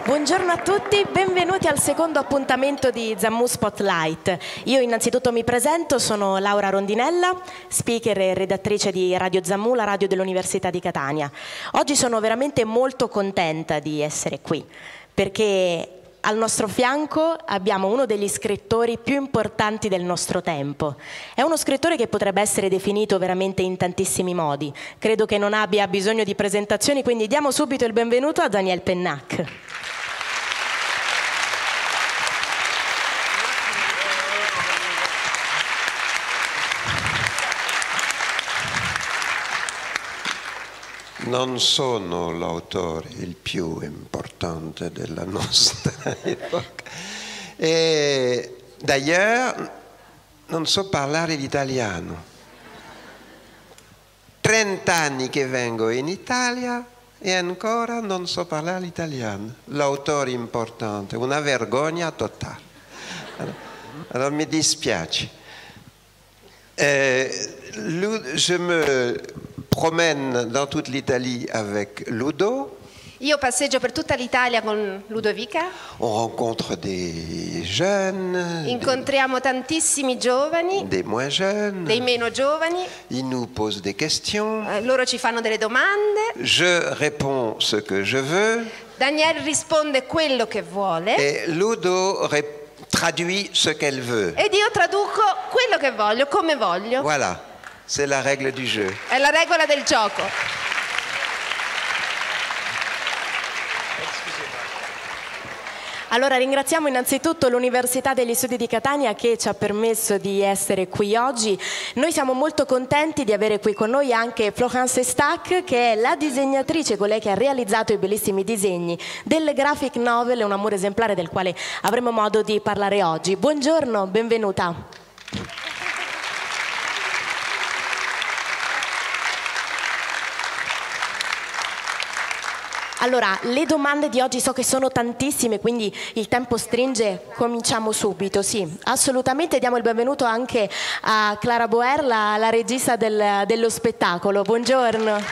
Buongiorno a tutti, benvenuti al secondo appuntamento di Zammu Spotlight. Io innanzitutto mi presento, sono Laura Rondinella, speaker e redattrice di Radio Zammu, la radio dell'Università di Catania. Oggi sono veramente molto contenta di essere qui, perché al nostro fianco abbiamo uno degli scrittori più importanti del nostro tempo. È uno scrittore che potrebbe essere definito veramente in tantissimi modi. Credo che non abbia bisogno di presentazioni, quindi diamo subito il benvenuto a Daniel Pennac. Non sono l'autore il più importante della nostra epoca e d'ailleurs non so parlare l'italiano. 30 anni che vengo in Italia e ancora non so parlare l'italiano. L'autore importante, una vergogna totale. Allora mi dispiace. Je me promène dans toute l'Italie avec Ludo. Io passeggio per tutta l'Italia con Ludovica. On rencontre des jeunes. Incontriamo tantissimi giovani. Des moins jeunes. Dei meno giovani. Ils nous posent des questions. Loro ci fanno delle domande. Je réponds ce que je veux. Daniel risponde quello che vuole. Et Ludo traduit ce qu'elle veut. Ed io traduco quello che voglio, come voglio. Voilà, c'est la règle du jeu. È la regola del gioco. Allora ringraziamo innanzitutto l'Università degli Studi di Catania che ci ha permesso di essere qui oggi. Noi siamo molto contenti di avere qui con noi anche Florence Stack, che è la disegnatrice, colei che ha realizzato i bellissimi disegni del graphic novel Un amore esemplare, del quale avremo modo di parlare oggi. Buongiorno, benvenuta. Allora, le domande di oggi so che sono tantissime, quindi il tempo stringe, cominciamo subito. Sì, assolutamente, diamo il benvenuto anche a Clara Boer, la regista dello spettacolo. Buongiorno.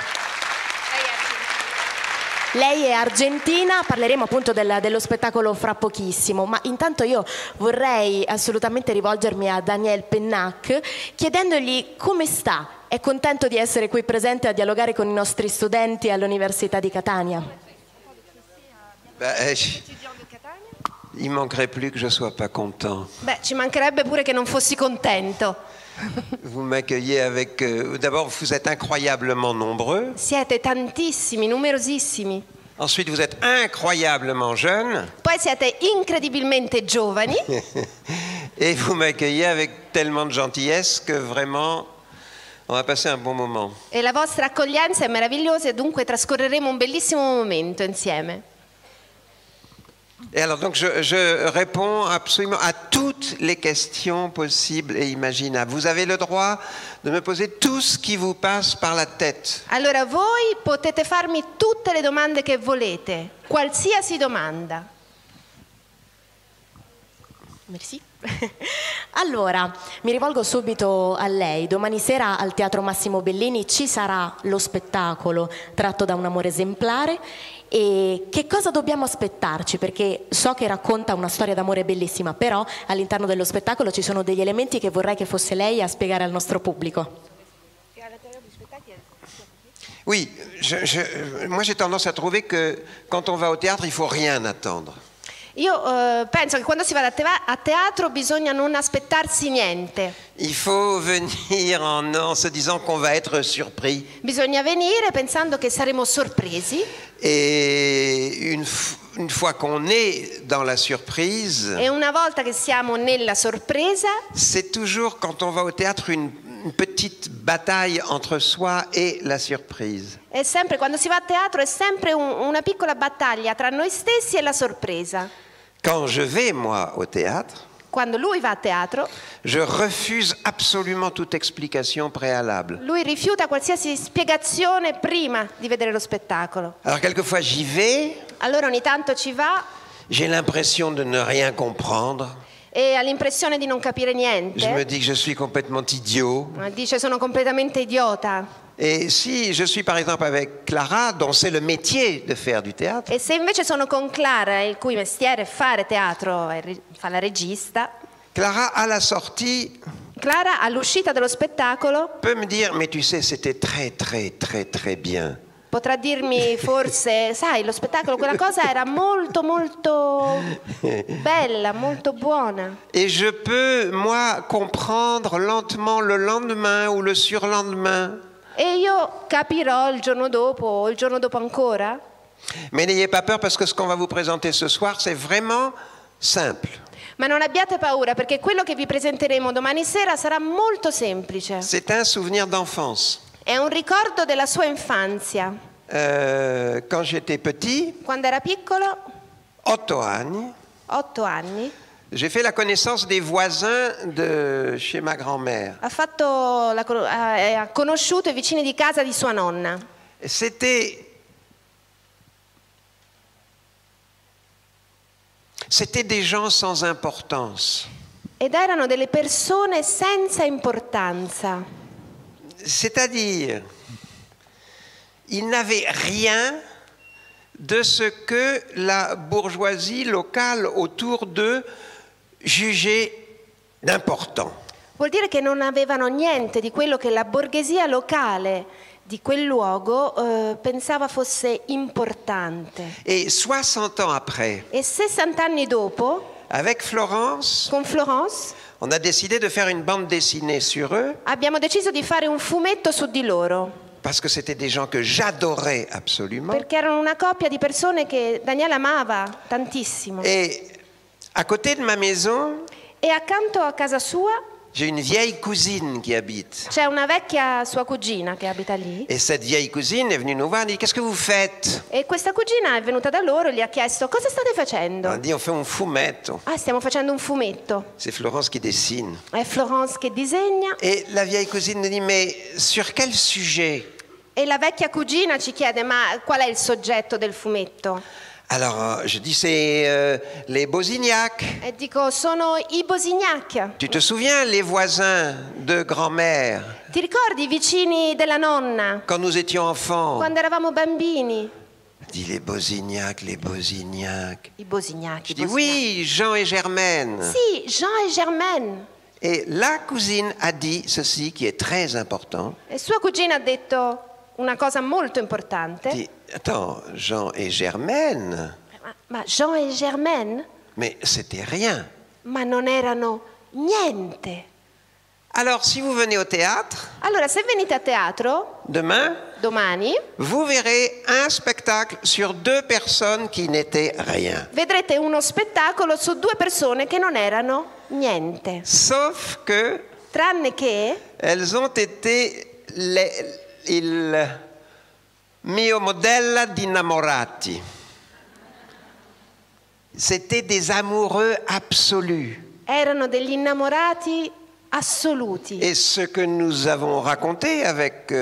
Lei è argentina, parleremo appunto dello spettacolo fra pochissimo, ma intanto io vorrei assolutamente rivolgermi a Daniel Pennac chiedendogli come sta. È contento di essere qui presente a dialogare con i nostri studenti all'Università di Catania? Il manquerait plus que je sois pas content. Beh, ci mancherebbe pure che non fossi contento. Vous m'accueillez avec... D'abord, vous êtes incroyablement nombreux. Siete tantissimi, numerosissimi. Ensuite, vous êtes incroyablement jeunes. Poi siete incredibilmente giovani. Et vous m'accueillez avec tellement de gentillesse que vraiment... On va passer un bon moment. E la vostra accoglienza è meravigliosa e dunque trascorreremo un bellissimo momento insieme. Et alors donc je réponds absolument à toutes les questions possibles et imaginables. Vous avez le droit de me poser tout ce qui vous passe par la tête. Allora voi potete farmi tutte le domande che volete, qualsiasi domanda. Merci. Allora, mi rivolgo subito a lei. Domani sera al Teatro Massimo Bellini ci sarà lo spettacolo tratto da Un amore esemplare. E che cosa dobbiamo aspettarci? Perché so che racconta una storia d'amore bellissima, però all'interno dello spettacolo ci sono degli elementi che vorrei che fosse lei a spiegare al nostro pubblico. Oui, moi j'ai tendance à trouver que quand on va au théâtre, il faut rien attendre. Io penso che quando si va a teatro bisogna non aspettarsi niente. Il faut venir en se disant qu'on va être surpris. Bisogna venire pensando che saremo sorpresi. Et une fois qu'on est dans la surprise, e una volta che siamo nella sorpresa, c'est toujours quand on va au théâtre une petite bataille entre soi et la surprise. È sempre, quando si va a teatro è sempre una piccola battaglia tra noi stessi e la sorpresa. Quand je vais, moi, au théâtre, quando lui va a teatro, je refuse absolument toute explication préalable. Lui rifiuta qualsiasi spiegazione prima di vedere lo spettacolo. Alors quelquefois j'y vais. Allora ogni tanto ci va. J'ai l'impression de ne rien comprendre. e ha l'impressione di non capire Je me niente, dis que je suis complètement idiot. dice sono completamente idiota. Et si je suis par exemple avec Clara, dont c'est le métier de faire du théâtre, E se invece sono con Clara, il cui mestiere è fare teatro e fa la regista, Clara à la sortie Clara all'uscita dello spettacolo peut me dire, mais tu sais, c'était très très très très bien. potrà dirmi forse, sai, lo spettacolo, quella cosa era molto molto bella, molto buona. Et je peux, moi, comprendre lentement le lendemain ou le surlendemain. E io capirò il giorno dopo o il giorno dopo ancora. Mais n'ayez pas peur parce que ce qu'on va vous présenter ce soir, c'est vraiment simple. Ma non abbiate paura perché quello che vi presenteremo domani sera sarà molto semplice. C'est un souvenir d'enfance. È un ricordo della sua infanzia. Quand j'étais petit, Quando era piccolo, 8 anni, 8 anni, j'ai fait la connaissance des voisins de chez ma grand-mère. ha conosciuto i vicini di casa di sua nonna. C'était des gens sans importance. Ed erano delle persone senza importanza. C'est-à-dire, ils n'avaient rien de ce que la bourgeoisie locale autour d'eux jugeait d'important. Vuol dire che non avevano niente di quello che la borghesia locale di quel luogo pensava fosse importante. Et 60 ans après, E 60 anni dopo, avec Florence, con Florence, on a décidé de faire une bande dessinée sur eux, abbiamo deciso di fare un fumetto su di loro, parce que c'était des gens que j'adorais absolument. perché erano una coppia di persone che Daniele amava tantissimo. Et à côté de ma maison, E accanto a casa sua j'ai une vieille cousine qui habite. c'è una vecchia sua cugina che abita lì. Et cette vieille cousine est venue nous voir et dit, qu'est-ce que vous faites? E questa cugina è venuta da loro e gli ha chiesto: cosa state On a facendo? dit, on fait un fumetto. Ah, stiamo facendo un fumetto. C'est Florence qui dessine. È Florence che disegna. Et la vieille cousine nous dit, mais sur quel sujet? E la vecchia cugina ci chiede: ma qual è il soggetto del fumetto? Alors, je dis, c'est les Bosignac. E dico: sono i Bosignac. Tu te souviens, les voisins de grand-mère, Ti ricordi i vicini della nonna quand nous étions enfants? quando eravamo bambini? Dit les Bosignac, les Bosignac. I Bosignac. Je dis, oui, Jean et Germaine. Sì, Jean e Germaine. Et la cousine a dit ceci qui est très important. E sua cugina ha detto una cosa molto importante. Dit, attends, Jean et Germaine, Ma Jean e Germaine? mais c'était rien. Ma non erano niente. Alors, si vous venez au théâtre, Allora, se venite a teatro demain, domani, vous verrez un spectacle sur 2 personnes qui n'étaient rien. vedrete uno spettacolo su 2 persone che non erano niente. Sauf que Tranne che elles ont été il mio modello di innamorati. C'était des amoureux absolus. erano degli innamorati assoluti. Et ce que nous avons raconté avec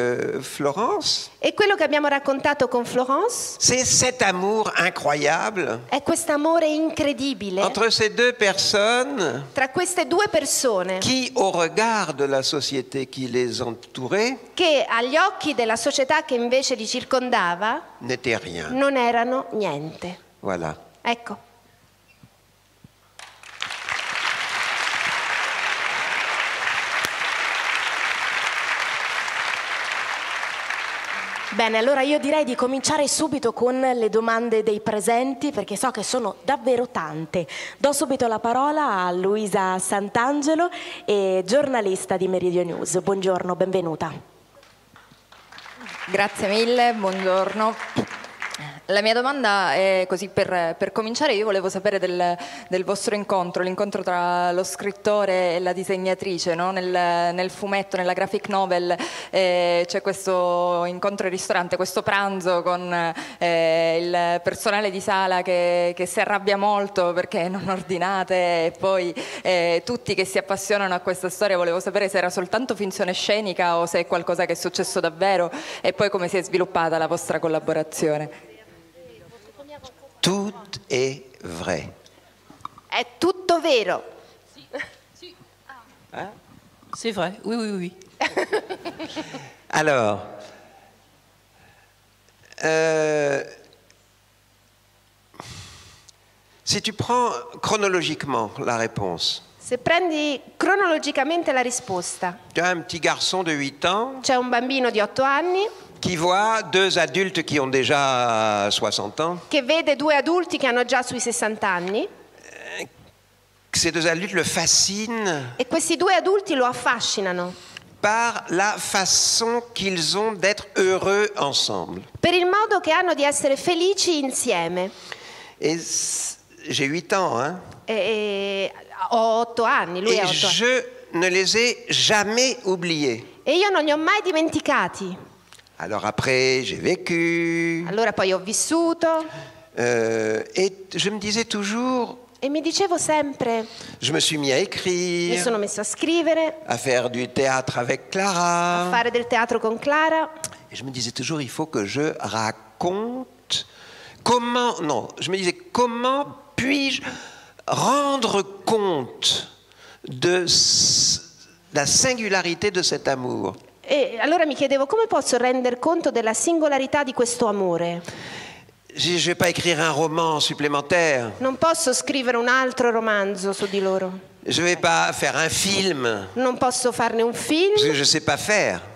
Florence, E quello che abbiamo raccontato con Florence c'est cet amour incroyable è quest'amore incredibile entre ces 2 personnes tra queste 2 persone qui, au regard de la société qui les entourait, che agli occhi della società che invece li circondava n'étaient rien. non erano niente. Voilà. Ecco. Bene, allora io direi di cominciare subito con le domande dei presenti, perché so che sono davvero tante. Do subito la parola a Luisa Santangelo, giornalista di Meridio News. Buongiorno, benvenuta. Grazie mille, buongiorno. La mia domanda è così per cominciare, io volevo sapere del vostro incontro, l'incontro tra lo scrittore e la disegnatrice, no? Nel fumetto, nella graphic novel c'è questo incontro al ristorante, questo pranzo con il personale di sala che si arrabbia molto perché non ordinate e poi tutti che si appassionano a questa storia. Volevo sapere se era soltanto finzione scenica o se è qualcosa che è successo davvero e poi come si è sviluppata la vostra collaborazione. Tout est vrai. È tutto vero. Hein? C'est vrai, oui, oui, oui. Alors, si tu prends chronologiquement la réponse, Se prendi cronologicamente la risposta, tu as un petit garçon de 8 ans c'è un bambino di 8 anni qui voit deux adultes qui ont déjà 60 ans. che vede due adulti che hanno già sui 60 anni Ces deux adultes le fascinent e questi due adulti lo affascinano par la façon qu'ils ont d'être heureux ensemble. per il modo che hanno di essere felici insieme. Et j'ai 8 ans, hein, Ho 8 anni, lui ha et 8 anni. je ne les ai jamais oubliés. E io non li ho mai dimenticati. Alors après, j'ai vécu, Allora poi ho vissuto et je me disais toujours, e mi dicevo sempre, je me suis mis à mi écrire, sono messo a scrivere, à faire du théâtre avec a Clara. fare del teatro con Clara. Et je me disais toujours, il faut que je raconte comment, non, je me disais, comment puis-je rendre compte de la singularité de cet amour. E allora mi chiedevo come posso render conto della singolarità di questo amore. Je ne vais pas écrire un roman supplémentaire, Non posso scrivere un altro romanzo su di loro. je ne vais pas faire un film, Non posso farne un parce film que je ne sais pas faire.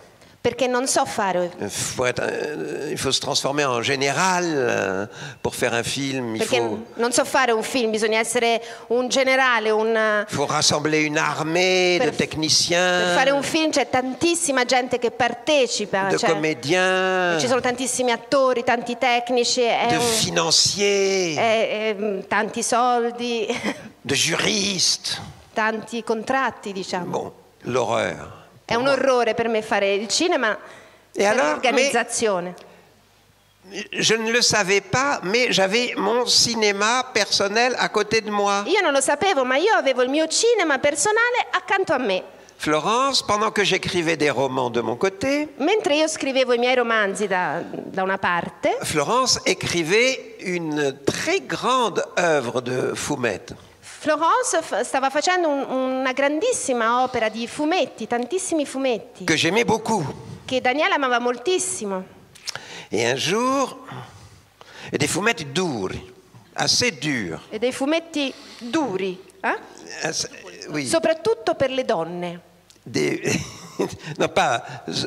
perché non so fare. Il faut se transformer en général pour faire un film. Perché non so fare un film, bisogna essere un generale, Il faut rassembler une armée de techniciens, per fare un film c'è tantissima gente che partecipa, de comédiens, ci sono tantissimi attori, tanti tecnici, de financiers, tanti soldi, de juristes. tanti contratti, diciamo. Bon, l'horreur. È un orrore per me fare il cinema, per alors, l'organizzazione. Je ne le savais pas, mais j'avais mon cinéma personnel à côté de moi. Io non lo sapevo, ma io avevo il mio cinema personale accanto a me. Florence, pendant que j'écrivais des romans de mon côté, Mentre io scrivevo i miei romanzi da una parte, Florence écrivait une très grande œuvre de Fumette. Florence stava facendo una grandissima opera di fumetti, tantissimi fumetti, Que j'aimais beaucoup. che Daniele amava moltissimo. Et un jour, et des fumetti duri, assez durs. E dei fumetti duri, Oui, soprattutto per le donne. non pas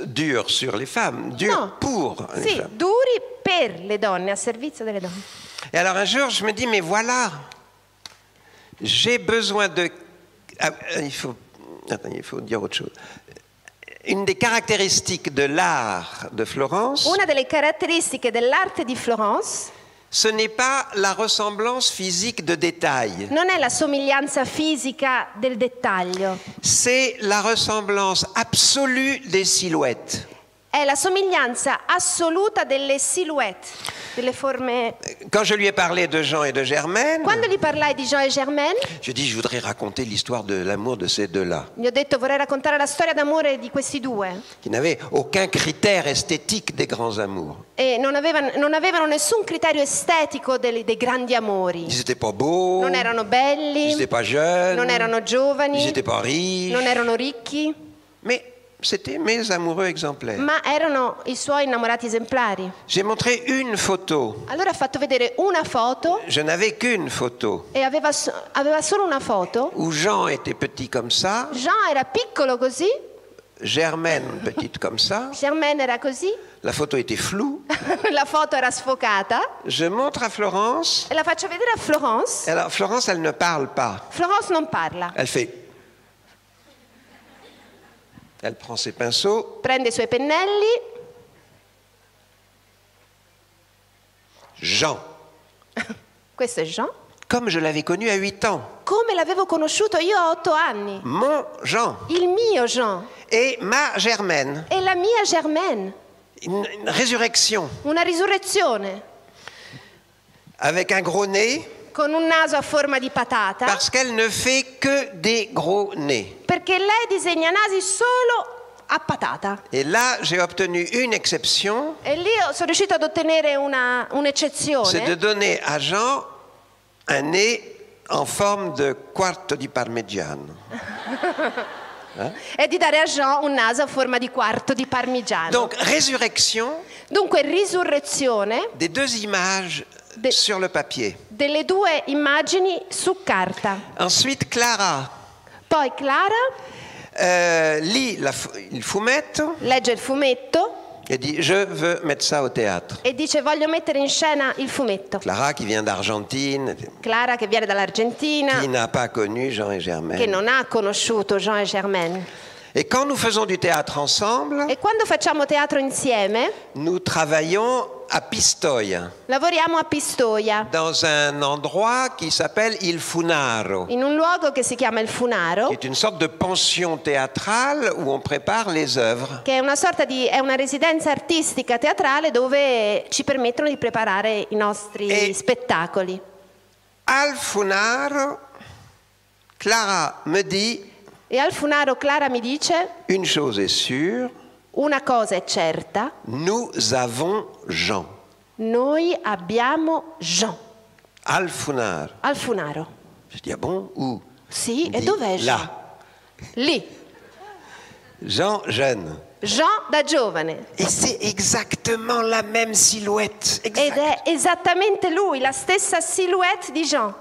durs sur les femmes, durs No, pour les sì, femmes. duri per le donne, a servizio delle donne. Et alors un jour, je me dis, mais voilà, j'ai besoin de... il faut dire autre chose. Une des caractéristiques de l'art de Florence, Una delle caratteristiche dell'arte di Florence ce n'est pas la ressemblance physique de détail, non è la somiglianza fisica del dettaglio, c'est la ressemblance absolue des silhouettes. è la somiglianza assoluta delle silhouette, delle forme. Quand je lui ai parlé de Jean et de Germaine, Quando gli parlai di Jean e Germaine, je dis, je voudrais raconter l'histoire de l'amour de ces deux-là, gli ho detto vorrei raccontare la storia d'amore di questi due. qui n'avaient aucun critère esthétique des grands amours. E non avevano nessun criterio estetico dei grandi amori. Ils n'étaient pas beaux, Non erano ils belli, n'étaient pas jeunes, non erano ils giovani, n'étaient pas riches, non erano ricchi, mais c'était mes amoureux exemplaires. ma erano i suoi innamorati esemplari. J'ai montré une photo. Allora ha fatto vedere una foto Je n'avais qu'une photo e aveva solo una foto. où Jean était petit comme ça, Jean era piccolo così, Germaine petite comme ça. Germaine era così, La photo était floue. la foto era sfocata Je montre à Florence. e la faccio vedere a Florence. Alors Florence, elle ne parle pas. Florence non parla, Elle fait. Elle prend ses pinceaux. prende i suoi pennelli. Jean. Questo è Jean. Comme je l'avais connu à 8 ans. Come l'avevo conosciuto io a 8 anni. Mon Jean. Il mio Jean Et ma Germaine. e la mia Germaine. Une résurrection. Una risurrezione Avec un gros nez. con un naso a forma di patata, Parce qu'elle ne fait que des gros nez. perché lei disegna nasi solo a patata. Et là, j'ai obtenu une exception. E lì sono riuscito ad ottenere C'est de un'eccezione, donner à Jean un nez en forme de quarto di parmigiano. è di dare a Jean un naso a forma di quarto di parmigiano. Donc, résurrection Dunque, risurrezione des deux images sur le papier. delle due immagini su carta. Ensuite, Clara Poi Clara lit il fumetto legge il fumetto et dit « Je veux mettre ça au théâtre ». e dice voglio mettere in scena il fumetto. Clara qui vient d'Argentine, Clara che viene dall'Argentina, qui n'a pas connu Jean et che Germaine. non ha conosciuto Jean et Germaine. Et quand nous faisons du théâtre ensemble, E quando facciamo teatro insieme, nous travaillons à Pistoia, lavoriamo a Pistoia, dans un endroit qui s'appelle Il Funaro, in un luogo che si chiama il Funaro, qui est une sorte de pension théâtrale où on prépare les œuvres. che è una sorta di è una residenza artistica teatrale dove ci permettono di preparare i nostri E- spettacoli. Al Funaro, Clara me dit, E al Funaro Clara mi dice une chose est sûre, una cosa è certa, nous avons Jean. noi abbiamo Jean Al Funaro. al Funaro. Je dis, ah bon, où? Sì, Il e dit, dov'è Jean? là. Lì, Jean jeune. Jean da giovane. Et c'est exactement la même silhouette. Ed Exact. è esattamente lui, la stessa silhouette di Jean.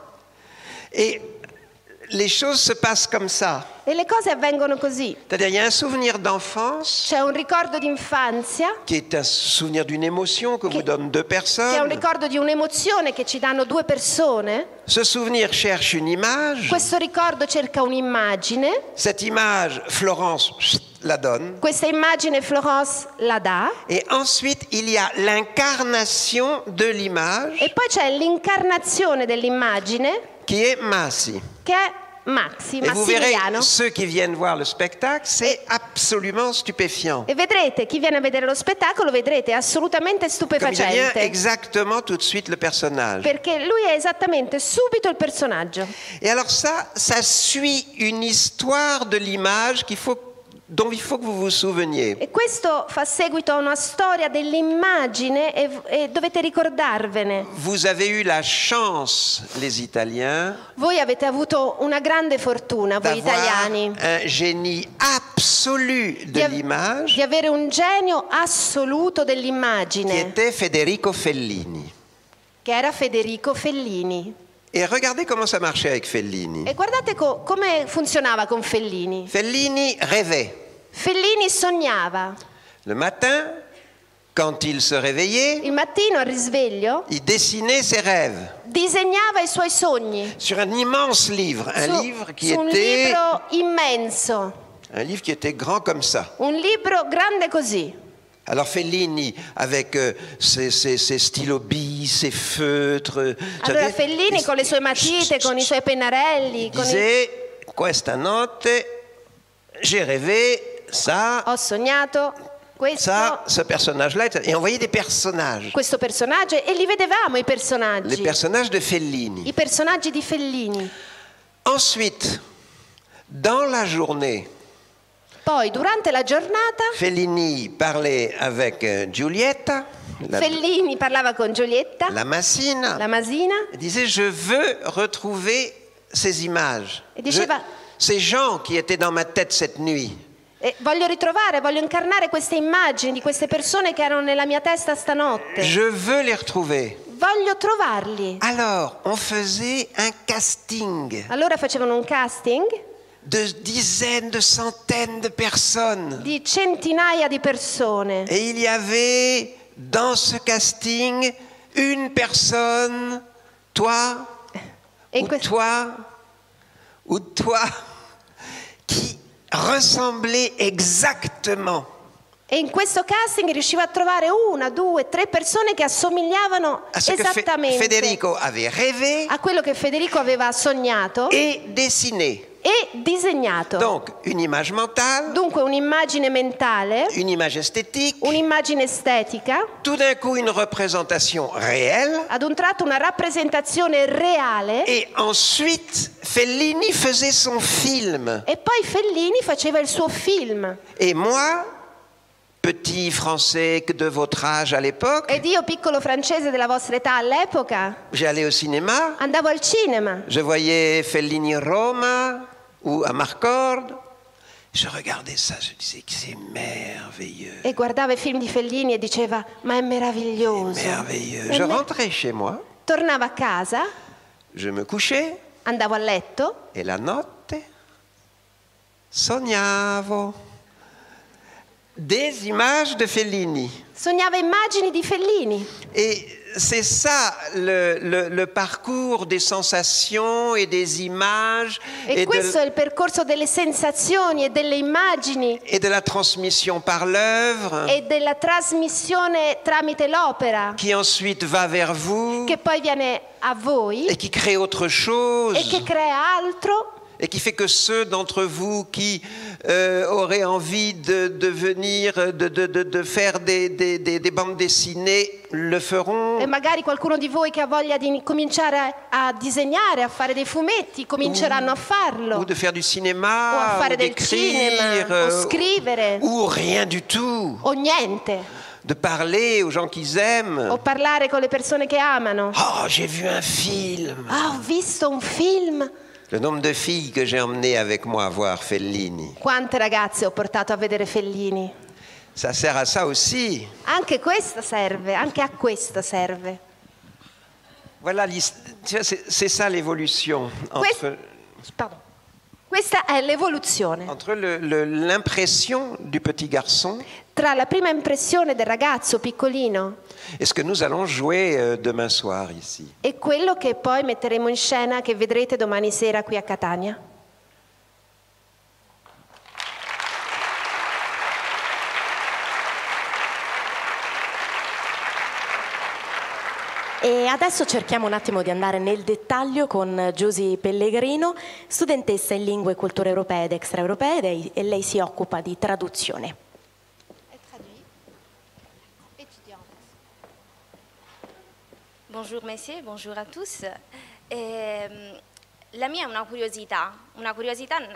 Et les choses se passent comme ça. E le cose avvengono così. C'est-à-dire, il y a un souvenir d'enfance C'è un ricordo di infanzia, qui est un souvenir d'une émotion que vous donnent deux che è un personnes. ricordo di un'emozione che ci danno due persone. Ce souvenir cherche une image. Questo ricordo cerca un'immagine. Cette image, Florence la donne. Questa immagine Florence la dà. Et ensuite, il y a l'incarnation de l'image E poi c'è l'incarnazione dell'immagine, qui est Massi. che è Maxi, Et vous verrez, Massimiliano. ceux qui viennent voir le spectacle, c'est absolument stupéfiant. E vedrete, chi viene a vedere lo spettacolo, vedrete, è assolutamente Comme il devient stupefacente. exactement tout de suite le personnage. Perché lui è esattamente subito il personaggio. Et alors ça suit une histoire de l'image dont il faut que vous vous souveniez. E questo fa seguito a una storia dell'immagine e dovete ricordarvene. Vous avez eu la chance, les Italiens, Voi avete avuto una grande fortuna, voi d'avoir italiani, un génie absolu de l'image di avere un genio assoluto qui dell'immagine, était Federico Fellini. che era Federico Fellini. Et regardez comment ça marchait avec Fellini. E guardate come funzionava con Fellini. Fellini rêvait. Fellini sognava. Le matin, quand il se réveillait, Il mattino al risveglio il dessinait ses rêves disegnava i suoi sogni sur un immense livre, livre qui su un était libro immenso, un livre qui était grand comme ça. un libro grande così. Alors Fellini, avec ses stylos billes, ses feutres, Allora Fellini con le sue matite, con i suoi pennarelli, con disait questa notte j'ai rêvé ça, ho sognato questo, ça, ce personnage-là, et on voyait des personnages, questo personaggio e li vedevamo i les personaggi, personnages de Fellini. i personaggi di Fellini. Ensuite, dans la journée, Poi durante la giornata Fellini parlait avec Giulietta, Fellini parlava con Giulietta, la Massina, la Masina, et disait je veux retrouver ces images. e diceva Ces gens qui étaient dans ma tête cette nuit. voglio incarnare queste immagini di queste persone che erano nella mia testa stanotte. Je veux les retrouver. Voglio trovarli. Alors, on faisait un casting Allora facevano un casting de dizaines, de centaines de personnes. di centinaia di persone. Et il y avait dans ce casting une personne, toi, E in ou questo- toi, ou toi, qui ressemblait exactement E in questo casting riusciva a trovare una, due, tre persone che assomigliavano à ce que esattamente Federico avait rêvé a quello che Federico aveva sognato et dessiné. e disegnato. Donc, une image mentale, Dunque un'immagine mentale, une image esthétique, un'immagine estetica, tout d'un coup une représentation réelle, ad un tratto una rappresentazione reale et ensuite Fellini faisait son film. e poi Fellini faceva il suo film. Et moi, petit français de votre âge à l'époque, Ed io, piccolo francese della vostra età all'epoca, j'allais au cinéma, andavo al cinema je voyais Fellini Roma ou à Marcord, Je regardais ça, je disais que c'est merveilleux. E guardava i film di Fellini e diceva, ma è meraviglioso. Merveilleux. Je rentrais chez moi, Tornavo a casa, je me couchais andavo a letto e la notte sognavo des images de Fellini. sognava immagini di Fellini. Et c'est ça le parcours des sensations et des images E questo è il percorso delle sensazioni e delle immagini et de la transmission par l'œuvre e della trasmissione tramite l'opera, qui ensuite va vers vous che poi viene a voi et qui crée autre chose e che crea altro, et qui fait que ceux d'entre vous qui auraient envie de venir, de faire des bandes dessinées, le feront. e magari qualcuno di voi che ha voglia di cominciare a disegnare, a fare dei fumetti, cominceranno a farlo, Ou de faire du o a cinéma, fare ou del cinema, d'écrire, o scrivere, ou rien du tout. o niente, De parler aux gens qu'ils aiment. o parlare con le persone che amano. Oh, j'ai vu un film. Ah, ho visto un film. Le nombre de filles que j'ai emmenées avec moi voir Fellini. Quante ragazze ho portato a vedere Fellini? Ça sert à ça aussi. Anche questo serve, anche a questo serve. Voilà, c'est ça l'évolution Pardon. Questa è l'evoluzione entre l'impression du petit garçon tra la prima impressione del ragazzo piccolino et ce que nous allons jouer demain soir ici. e quello che poi metteremo in scena, che vedrete domani sera qui a Catania. E adesso cerchiamo un attimo di andare nel dettaglio con Giusy Pellegrino, studentessa in lingue e culture europee ed extraeuropee, e lei si occupa di traduzione. Bonjour messieurs, bonjour à tous. La mia è una curiosità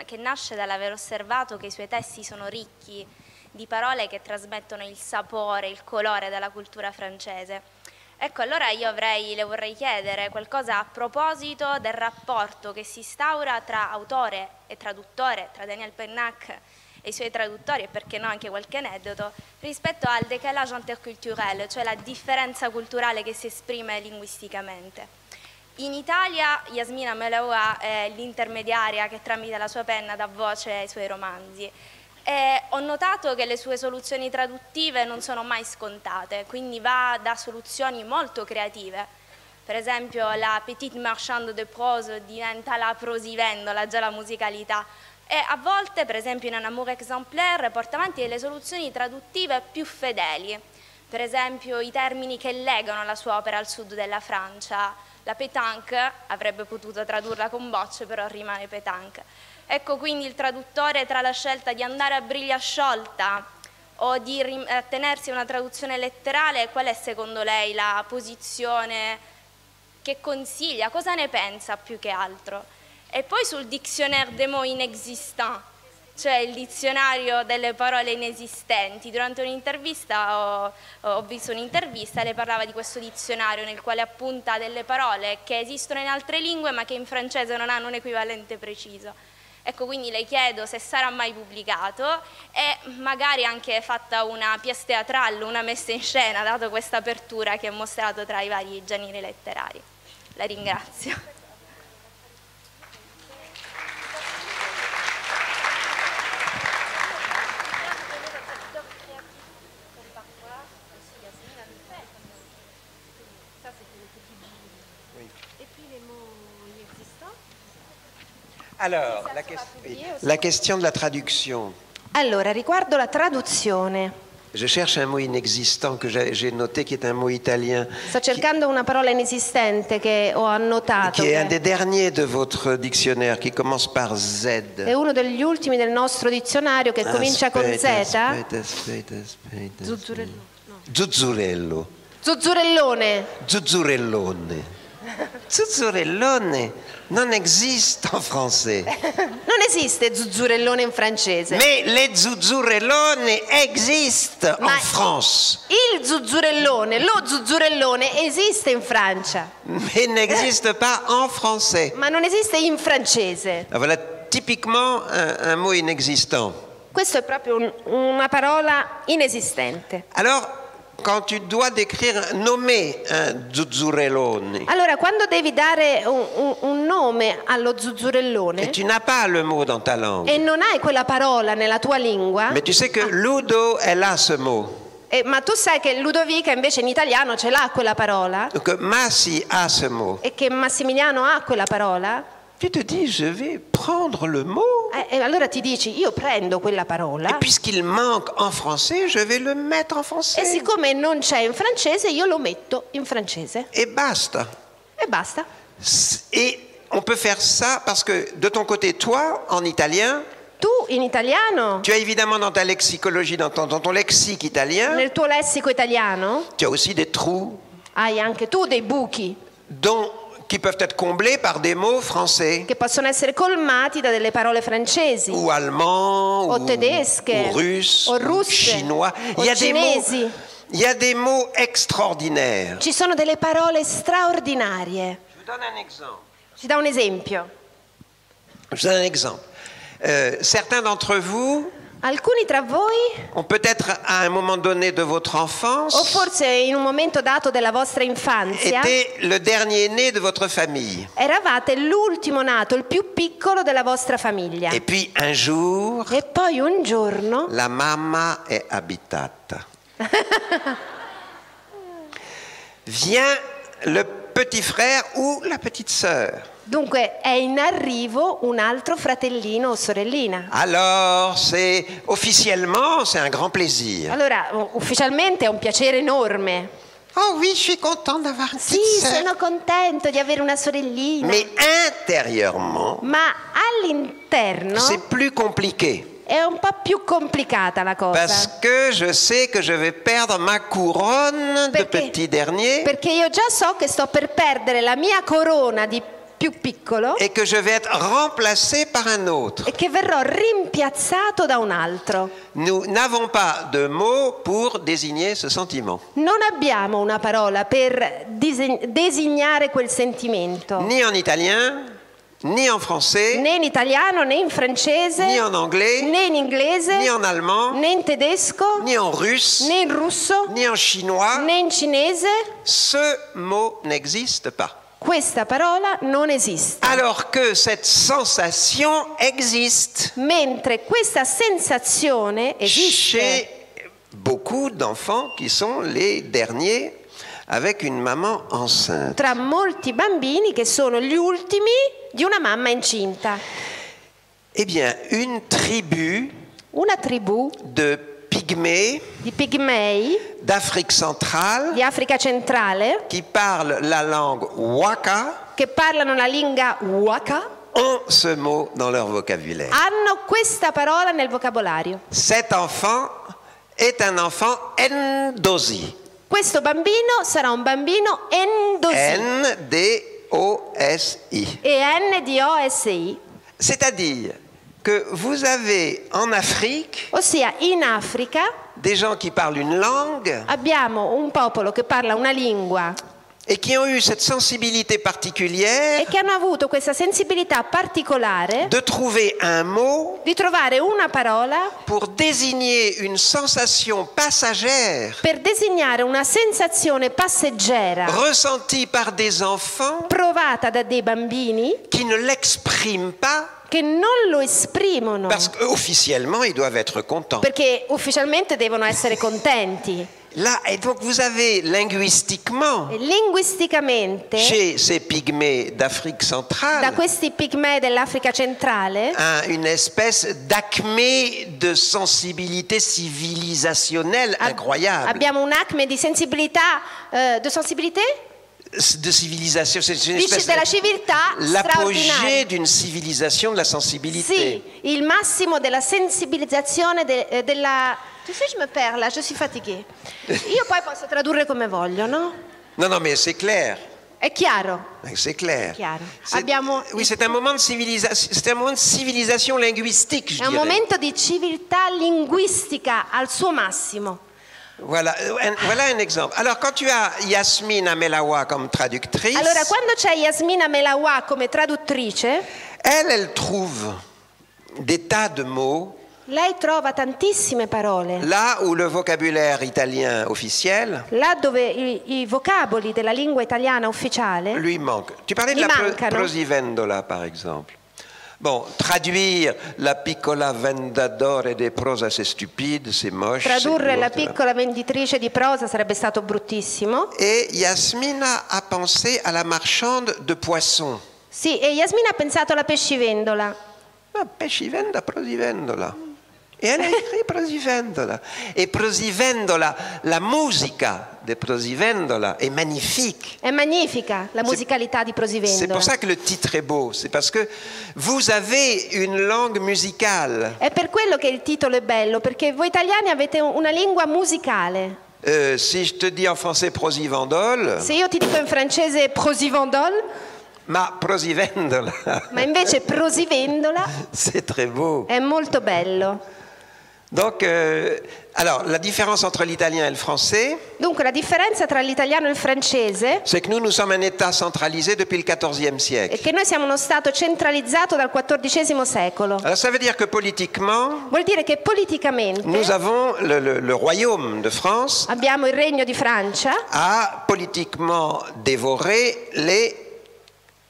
che nasce dall'aver osservato che i suoi testi sono ricchi di parole che trasmettono il sapore, il colore della cultura francese. Ecco, allora io le vorrei chiedere qualcosa a proposito del rapporto che si instaura tra autore e traduttore, tra Daniel Pennac e i suoi traduttori, e perché no anche qualche aneddoto, rispetto al décalage interculturel, cioè la differenza culturale che si esprime linguisticamente. In Italia Yasmina Melaoua è l'intermediaria che tramite la sua penna dà voce ai suoi romanzi. E ho notato che le sue soluzioni traduttive non sono mai scontate, quindi va da soluzioni molto creative. Per esempio la Petite Marchande de Prose diventa la prosivendola, già la musicalità. E a volte, per esempio in Un amour exemplaire, porta avanti delle soluzioni traduttive più fedeli. Per esempio i termini che legano la sua opera al sud della Francia. La pétanque avrebbe potuto tradurla con bocce, però rimane pétanque. Ecco quindi il traduttore, tra la scelta di andare a briglia sciolta o di attenersi a una traduzione letterale, qual è secondo lei la posizione che consiglia? Cosa ne pensa più che altro? E poi sul dictionnaire des mots inexistants, cioè il dizionario delle parole inesistenti. Durante un'intervista ho visto un'intervista, lei parlava di questo dizionario nel quale appunta delle parole che esistono in altre lingue ma che in francese non hanno un equivalente preciso. Ecco, quindi le chiedo se sarà mai pubblicato e magari anche fatta una pièce teatrale, una messa in scena, dato questa apertura che ho mostrato tra i vari generi letterari. La ringrazio. Alors, la question de la traduction. Allora, riguardo la traduzione, Je cherche un mot inexistant que j'ai noté, qui est un mot italien, sto cercando una parola inesistente che ho annotato, qui est un che des derniers de votre dictionnaire, qui commence par Z. è uno degli ultimi del nostro dizionario, che comincia con Z. Aspetta. Zuzzurello. Zuzzurellone. Zuzzurellone. Zuzzurellone non existe en français. Non esiste zuzzurellone in francese. Mais les zuzzurellone existent en France. Il zuzzurellone, lo zuzzurellone esiste in Francia, Mais n'existe pas en français. ma non esiste in francese. Voilà typiquement un mot inexistant. Questo è proprio una parola inesistente. Alors, quand tu dois nommer un zuzzurellone, Allora, quando devi dare un nome allo zuzzurellone et tu n'as pas le mot dans ta langue, e non hai quella parola nella tua lingua, mais tu sais que Ludo, elle a ce mot. ma tu sai che Ludovica invece in italiano ce l'ha quella parola Que Massi a ce mot. e che Massimiliano ha quella parola, Tu te dis, je vais prendre le mot. e allora ti dici io prendo quella parola Et puisqu'il manque en français, je vais le mettre en e français. siccome non c'è in francese io lo metto in francese Et basta. e basta. Et on peut faire ça parce que de ton côté, toi, en italien, Tu in italiano, tu as évidemment dans ta lexicologie, dans ton lexique italien, nel tuo lessico italiano, tu as aussi des trous hai anche tu dei buchi qui peuvent être comblés par des mots français. che possono essere colmati da delle parole francesi Ou allemand, o tedesche ou russe, o ou russe chinois. o cinesi. Il y a des mots extraordinaires. Ci sono delle parole straordinarie. Je vous donne un exemple. Ci dà un esempio. Certains d'entre vous Alcuni tra voi, ont peut-être à un moment donné de votre enfance o forse in un momento dato della vostra infanzia, été le dernier né de votre famille. eravate l'ultimo nato, il più piccolo della vostra famiglia. Et puis un jour, E poi un giorno la mamma è abitata. Vient le petit frère ou la petite sœur. dunque è in arrivo un altro fratellino o sorellina. Alors, officiellement, c'est un grand plaisir. Allora, ufficialmente è un piacere enorme. Oh oui, je suis content d'avoir une Sì, petite sœur. sono contento di avere una sorellina. Mais intérieurement, Ma all'interno c'est plus compliqué. è un po' più complicata la cosa. Parce que je sais que je vais perdre ma couronne de petit dernier Perché io già so che sto per perdere la mia corona di più piccolo et que je vais être remplacé par un autre. e che verrò rimpiazzato da un altro. Nous n'avons pas de mot pour désigner ce sentiment. Non abbiamo una parola per designare quel sentimento, Ni en italien, ni en français, né in italiano, né in francese, ni en anglais, né in inglese, ni en allemand, né in tedesco, ni en russe, né in russo, ni en chinois. né in cinese. Ce mot n'existe pas. Questa parola non esiste. Alors que cette sensation existe Mentre questa sensazione esiste chez beaucoup d'enfants qui sont les derniers avec une maman enceinte. tra molti bambini che sono gli ultimi di una mamma incinta. Eh bien, une tribu Una tribù de pygmées di pigmei d'Afrique centrale di Africa centrale qui parlent la langue Waka che parlano la lingua Waka ont ce mot dans leur vocabulaire. hanno questa parola nel vocabolario. Cet enfant est un enfant Ndosi. Questo bambino sarà un bambino Ndosi, N-D-O-S-I. e N-D-O-S-I, C'est-à-dire que vous avez en Afrique ossia in Africa des gens qui parlent une langue abbiamo un popolo che parla una lingua et qui ont eu cette sensibilité particulière e che hanno avuto questa sensibilità particolare de trouver un mot di trovare una parola pour désigner une sensation passagère per designare una sensazione passeggera ressentie par des enfants provata da dei bambini qui ne l'expriment pas che non lo esprimono parce qu'officiellement ils doivent être contents. perché ufficialmente devono essere contenti. Là, et donc vous avez linguistiquement E linguisticamente chez ces pygmées d'Afrique da centrale questi pigmei dell'Africa centrale une espèce d'acmé de sensibilité civilisationnelle incroyable. abbiamo un acme di sensibilità De civilisation, c'est une dice espèce della civiltà l'apogée straordinaria. d'une civilisation de la sensibilité. Sì, il massimo della sensibilizzazione della... Tu sais, je me perds là, je suis fatiguée. Io poi posso tradurre come voglio, no? Non, non, mais c'est clair. È chiaro? C'est clair. Chiaro. C'est- Abbiamo- Oui, c'est un moment de civilisation linguistique, je È un dirais. momento di civiltà linguistica al suo massimo. Voilà un exemple. Alors, quand tu as Yasmine Amelawa comme traductrice, Allora, quando c'è Yasmina Melawa come traduttrice, elle trouve des tas de mots Lei trova tantissime parole. là où le vocabulaire italien officiel Là dove i vocaboli della lingua italiana ufficiale lui manque. Tu parlais de Mi la mancano. prosivendola, par exemple. Bon, traduire la piccola vendadore de prosa, c'est stupide, c'est moche. tradurre c'est la lourd, piccola venditrice di prosa sarebbe stato bruttissimo. Et Yasmina a pensé à la marchande de poissons. Sì, e Yasmina ha pensato alla pescivendola. Ah, pescivenda, prosivendola. E elle a écrit prosivendola. Et prosivendola, la musica de prosivendola est magnifique. È magnifica la musicalità di C'est Prosivendola. pour ça que le titre est beau. C'est parce que vous avez une langue musicale. È per quello che il titolo è bello, perché voi italiani avete una lingua musicale. Si je te dis en français prosivendole, Se io ti dico in francese Prosivendole, ma prosivendola, ma invece Prosivendola c'est très beau. è molto bello. Donc, alors, la différence entre l'italien et le français, Dunque la differenza tra l'italiano e il francese c'est que nous sommes un État centralisé depuis le XIVe è siècle. che noi siamo uno Stato centralizzato dal XIV secolo. Alors, ça veut dire que politiquement, Vuol dire che politicamente nous avons le royaume de France abbiamo il Regno di Francia. a politiquement dévoré les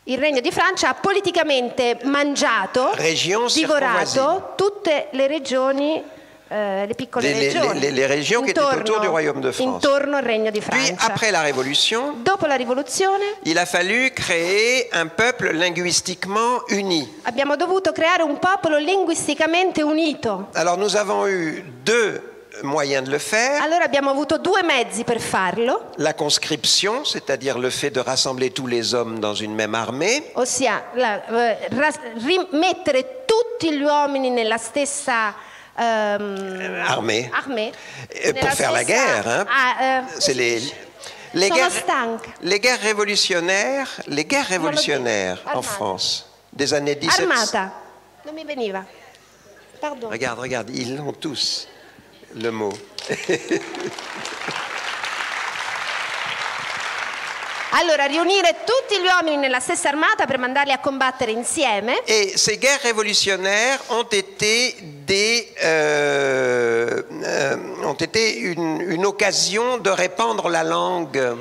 Il Regno di Francia ha politicamente mangiato, régions divorato circonvoisines. tutte le regioni, le piccole regioni, les régions qui étaient autour du royaume de France. intorno al Regno di Puis, Francia. après la Révolution, Dopo la rivoluzione il a fallu créer un peuple linguistiquement uni. abbiamo dovuto creare un popolo linguisticamente unito. Alors nous avons eu deux moyens de le faire. Allora abbiamo avuto due mezzi per farlo, La conscription, c'est-à-dire le fait de rassembler tous les hommes dans une même armée, ossia rimettere tutti gli uomini nella stessa armée, armée, pour nella faire la stessa- guerre. Hein. C'est les Sono guerres, stanca. les guerres révolutionnaires en Armata. France des années 17. Armata. Non mi veniva. Pardon. Regarde, ils l'ont tous, le mot. Allora, riunire tutti gli uomini nella stessa armata per mandarli a combattere insieme. Et ces guerres révolutionnaires ont été une occasion de répandre la langue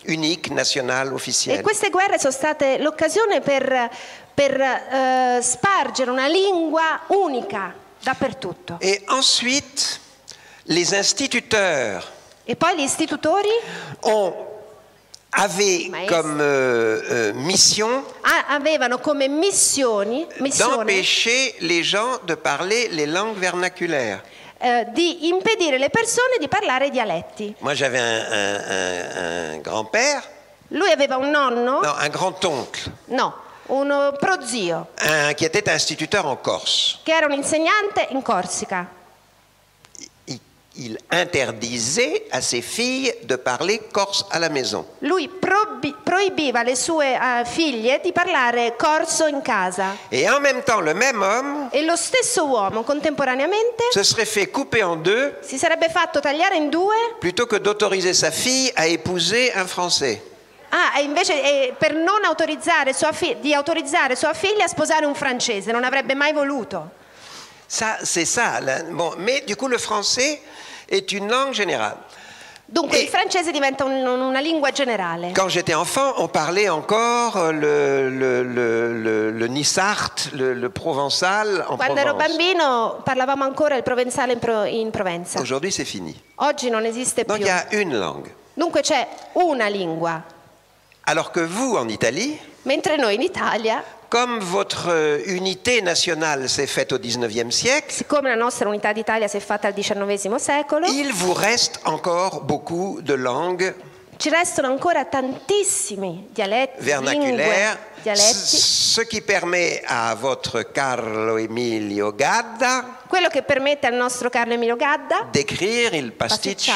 unique, nationale, E officielle. queste guerre sono state l'occasione per spargere una lingua unica dappertutto. Et ensuite, les instituteurs E poi gli istitutori avaient Maestri. comme mission avevano come missione d'empêcher les gens de parler les langues vernaculaires. di impedire alle persone di parlare i dialetti. Moi, j'avais un grand-père, Lui aveva un nonno, non, un grand-oncle, un prozio, qui était instituteur en Corse. che era un insegnante in Corsica. Il interdisait à ses filles de parler corse à la maison. Lui proibiva alle sue figlie di parlare corso in casa. Et en même temps, le même homme E lo stesso uomo contemporaneamente se serait fait couper en deux si sarebbe fatto tagliare in due. plutôt que d'autoriser sa fille à épouser un Français. E invece per non autorizzare di autorizzare sua figlia a sposare un francese, non avrebbe mai voluto. Ça, c'est ça. Bon, mais du coup, le français est une langue générale. Dunque E- il francese diventa una lingua generale. Quand j'étais enfant, on parlait encore le nissart, le provençal en Quando ero Provence. bambino parlavamo ancora il provenzale in Provenza. Aujourd'hui, c'est fini. Oggi non esiste Donc, più. il y a une langue. Dunque c'è una lingua, Alors que vous, en Italie, mentre noi in Italia, comme votre unité nationale s'est faite au XIXe siècle, siccome la nostra unità d'Italia si è fatta al XIX secolo, il vous reste encore beaucoup de langues ci restano ancora tantissimi dialetti, vernaculaires, lingue, dialetti. ce qui permet à votre Carlo Emilio Gadda Quello che permette al nostro Carlo Emilio Gadda, d'écrire il pasticcio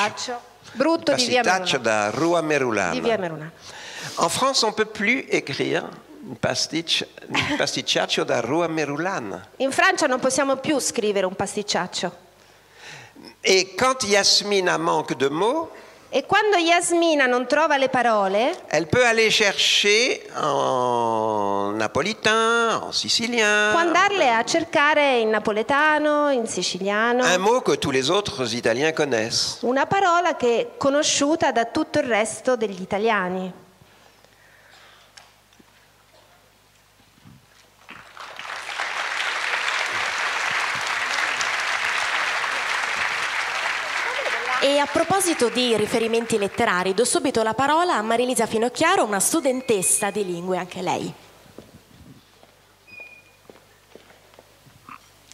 brutto di Via Meruna. da Rua Merulana. Di Via Meruna. En France, on ne peut plus écrire un pasticciaccio da Rua Merulana. In Francia non possiamo più scrivere un pasticciaccio. Et quand Yasmina manque de mots, E quando Yasmina non trova le parole, elle peut aller chercher en napolitain, en sicilien, può andarle a cercare in napoletano, in siciliano, un mot que tous les autres Italiens connaissent. una parola che è conosciuta da tutto il resto degli italiani. E a proposito di riferimenti letterari, do subito la parola a Marilisa Finocchiaro, una studentessa di lingue, anche lei.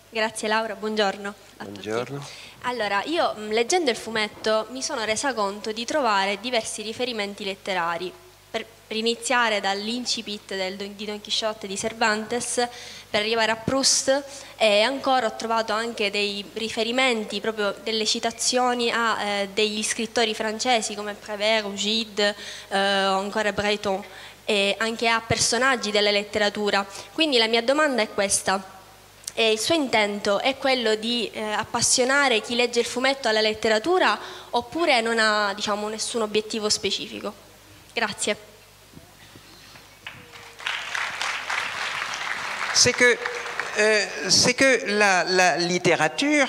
Grazie Laura, buongiorno a Buongiorno. tutti. Allora, io leggendo il fumetto mi sono resa conto di trovare diversi riferimenti letterari. Per iniziare dall'incipit di Don Chisciotte di Cervantes, per arrivare a Proust, e ancora ho trovato anche dei riferimenti, proprio delle citazioni a degli scrittori francesi come Prévert, Gide o ancora Breton, e anche a personaggi della letteratura. Quindi la mia domanda è questa: e il suo intento è quello di appassionare chi legge il fumetto alla letteratura, oppure non ha, diciamo, nessun obiettivo specifico? Grazie. C'est que la littérature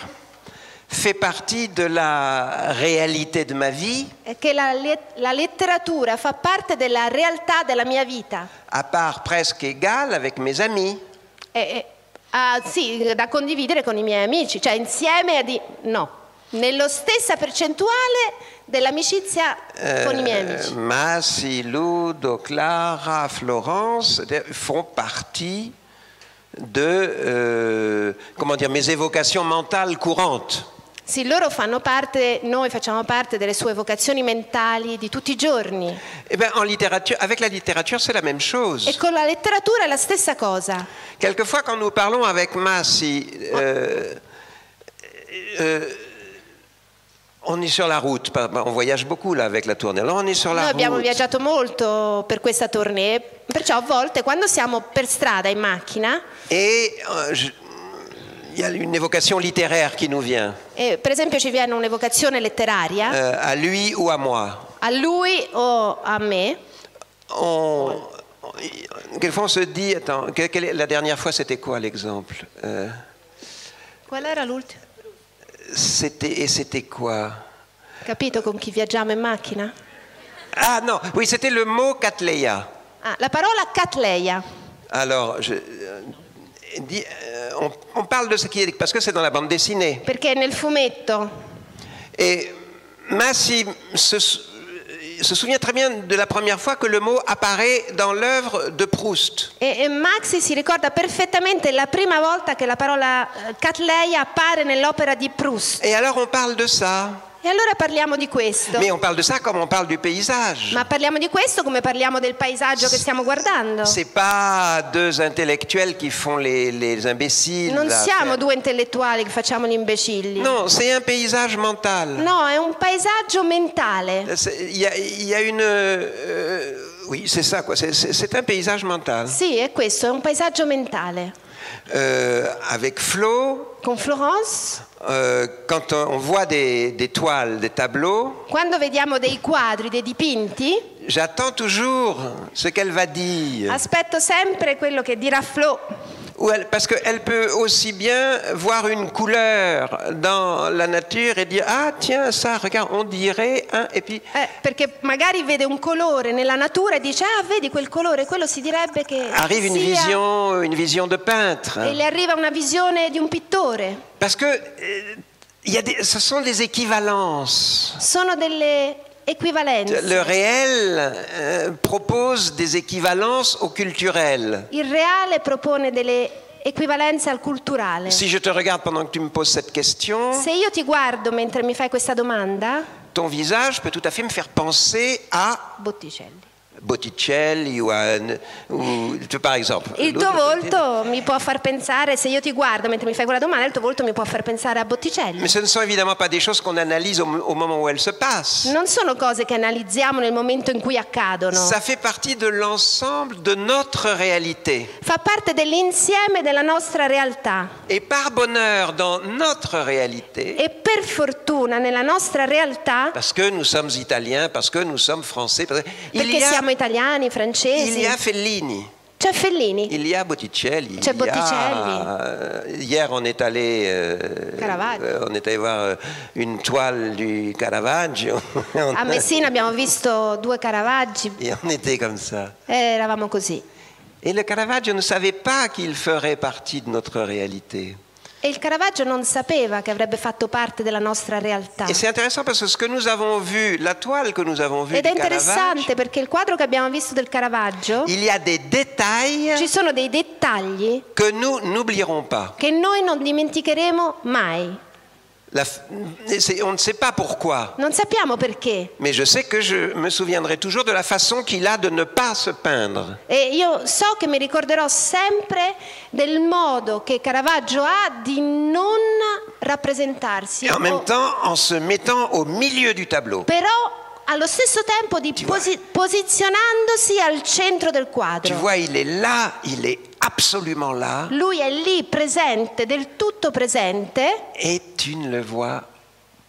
fait partie de la réalité de ma vie, È che la letteratura fa parte della realtà della mia vita. à part presque égale avec mes amis. Sì, da condividere con i miei amici, cioè insieme nello stessa percentuale dell'amicizia con i miei amici. Massi, Ludo, Clara, Florence font partie de mes évocations mentales courantes. Sì, loro fanno parte, noi facciamo parte delle sue vocazioni mentali di tutti i giorni. Eh bien, en littérature, avec la littérature, c'est la même chose. E con la letteratura è la stessa cosa. Quelquefois, quand nous parlons avec Massi, on est sur la route, on voyage beaucoup là avec la tournée. Alors on est sur la Noi abbiamo route. viaggiato molto per questa tournée, perciò a volte quando siamo per strada in macchina, Et il y a une évocation littéraire qui nous vient, per esempio ci viene un'evocazione letteraria, à lui ou à moi. a lui o a me, Quelquefois on se dit, attends, la dernière fois c'était quoi l'exemple qual era l'ultimo? C'était quoi? Capito con chi viaggiamo in macchina? Ah non, oui, c'était le mot Cattleya. La parola Cattleya. Alors, on parle de ce qui est, parce que c'est dans la bande dessinée. Perché nel fumetto. Et Massi se souvient très bien de la première fois que le mot apparaît dans l'œuvre de Proust. E Maxi si ricorda perfettamente la prima volta che la parola Cattleya appare nell'opera di Proust. Et alors on parle de ça. E allora parliamo di questo. Mais on parle de ça comme on parle du paysage. Ma parliamo di questo come parliamo del paesaggio che stiamo guardando. C'est pas deux intellectuels qui font les imbéciles. Non siamo due intellettuali che facciamo gli imbecilli. Non, c'est un paysage mental. No, è un paesaggio mentale. Il y a une... oui, c'est ça, quoi. C'est un paysage mental. Sì, è questo, è un paesaggio mentale. Avec Flo... Con Florence... quand on voit des toiles, des tableaux, quando vediamo dei quadri, dei dipinti, j'attends toujours ce qu'elle va dire. Aspetto sempre quello che dirà Flo. Parce qu'elle peut aussi bien voir une couleur dans la nature et dire ah tiens ça regarde on dirait et puis perché magari vede un colore nella natura e dice ah vedi quel colore, quello si direbbe che arrive une vision de peintre. E le arriva una visione di un pittore. Parce que ce sont des équivalences. Sono delle equivalenze. Le réel propose des équivalences au culturel. Il reale propone delle equivalenze al culturale. Si je te regarde pendant que tu me poses cette question, se io ti guardo mentre mi fai questa domanda, ton visage peut tout à fait me faire penser à Botticelli. Botticelli par exemple. Il tuo volto mi può far pensare, se io ti guardo mentre mi fai quella domanda, il tuo volto mi può far pensare a Botticelli. Mais ce ne sont évidemment pas des choses qu'on analyse au moment où elles se passent. Non sono cose che analizziamo nel momento in cui accadono. Ça fait partie de l'ensemble de notre réalité. Fa parte dell'insieme della nostra realtà. Et par bonheur, dans notre réalité, E per fortuna nella nostra realtà, parce que nous sommes italiens, parce que nous sommes français, perché siamo italiani, il francesi, y a Fellini. c'è Fellini, Il y a Botticelli. C'è il y a, Botticelli. Hier, on est allé, Caravaggio. on est allé voir une toile du Caravaggio. A Messina abbiamo visto 2 Caravaggi Et on était comme ça. e eravamo così. Et le Caravaggio ne savait pas qu'il ferait partie de notre réalité. E il Caravaggio non sapeva che avrebbe fatto parte della nostra realtà. Et c'est intéressant parce que ce que nous avons vu, la toile que nous avons vue Ed è du Caravaggio, interessante perché il quadro che abbiamo visto del Caravaggio, il y a des détails ci sono dei dettagli que nous n'oublierons pas. che noi non dimenticheremo mai. On ne sait pas pourquoi, Non sappiamo perché. mais je sais que je me souviendrai toujours de la façon qu'il a de ne pas se peindre. E io so che mi ricorderò sempre del modo che Caravaggio ha di non rappresentarsi, Et en même temps, en se mettant au milieu du tableau. però allo stesso tempo di posizionandosi al centro del Tu quadro. vois, il est là, il est absolument là, Lui è lì presente, del tutto presente, et tu ne le vois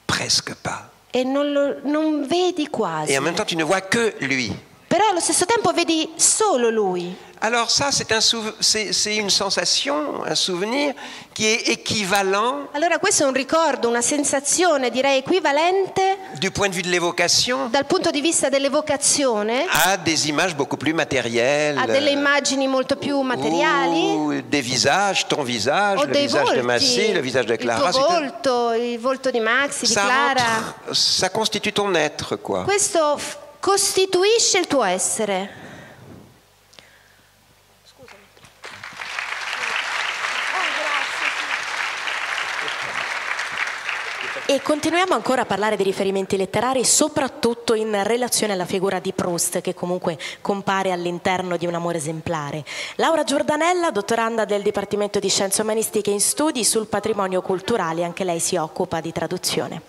presque pas. e non vedi quasi. Et en même temps, tu ne vois que lui. Però allo stesso tempo vedi solo lui. Alors ça, c'est une sensation, un souvenir qui est équivalent Allora questo è un ricordo, una sensazione direi equivalente du point de vue de l'évocation dal punto di vista dell'evocazione à des images beaucoup plus matérielles. a delle immagini molto più materiali Ou des visages, ton visage, o le dei visage de volti, Massy, le visage de Clara. il tuo volto, il volto di Maxi, di Clara. Ça constitue ton être, quoi. Questo costituisce il tuo essere. E continuiamo ancora a parlare di riferimenti letterari, soprattutto in relazione alla figura di Proust, che comunque compare all'interno di Un amore esemplare. Laura Giordanella, dottoranda del Dipartimento di Scienze Umanistiche in Studi sul Patrimonio Culturale, anche lei si occupa di traduzione.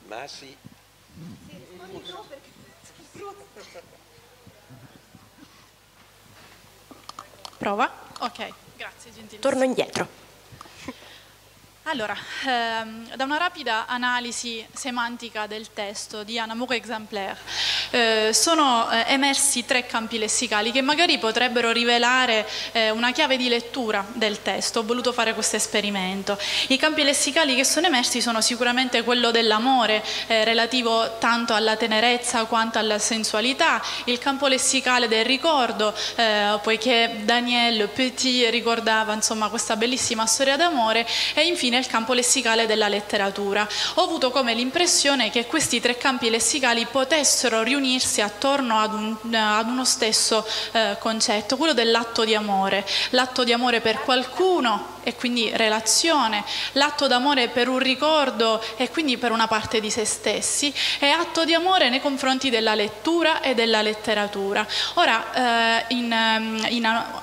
Ma sì. Prova? Ok, grazie gentilissimo. Torno indietro. Allora, da una rapida analisi semantica del testo di Un amour exemplaire sono emersi 3 campi lessicali che magari potrebbero rivelare una chiave di lettura del testo. Ho voluto fare questo esperimento. I campi lessicali che sono emersi sono sicuramente quello dell'amore, relativo tanto alla tenerezza quanto alla sensualità, il campo lessicale del ricordo, poiché Daniel Petit ricordava insomma questa bellissima storia d'amore, e infine il campo lessicale della letteratura. Ho avuto come l'impressione che questi 3 campi lessicali potessero riunirsi attorno ad uno stesso concetto, quello dell'atto di amore. L'atto di amore per qualcuno e quindi relazione, l'atto d'amore per un ricordo e quindi per una parte di se stessi, e atto di amore nei confronti della lettura e della letteratura. Ora, in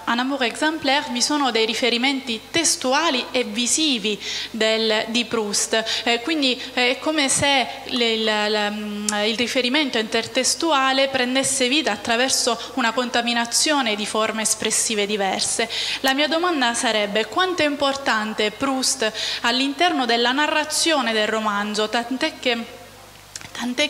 Un amour exemplaire vi sono dei riferimenti testuali e visivi di Proust, quindi è come se il riferimento intertestuale prendesse vita attraverso una contaminazione di forme espressive diverse. La mia domanda sarebbe: quanto è importante Proust all'interno della narrazione del romanzo, tant'è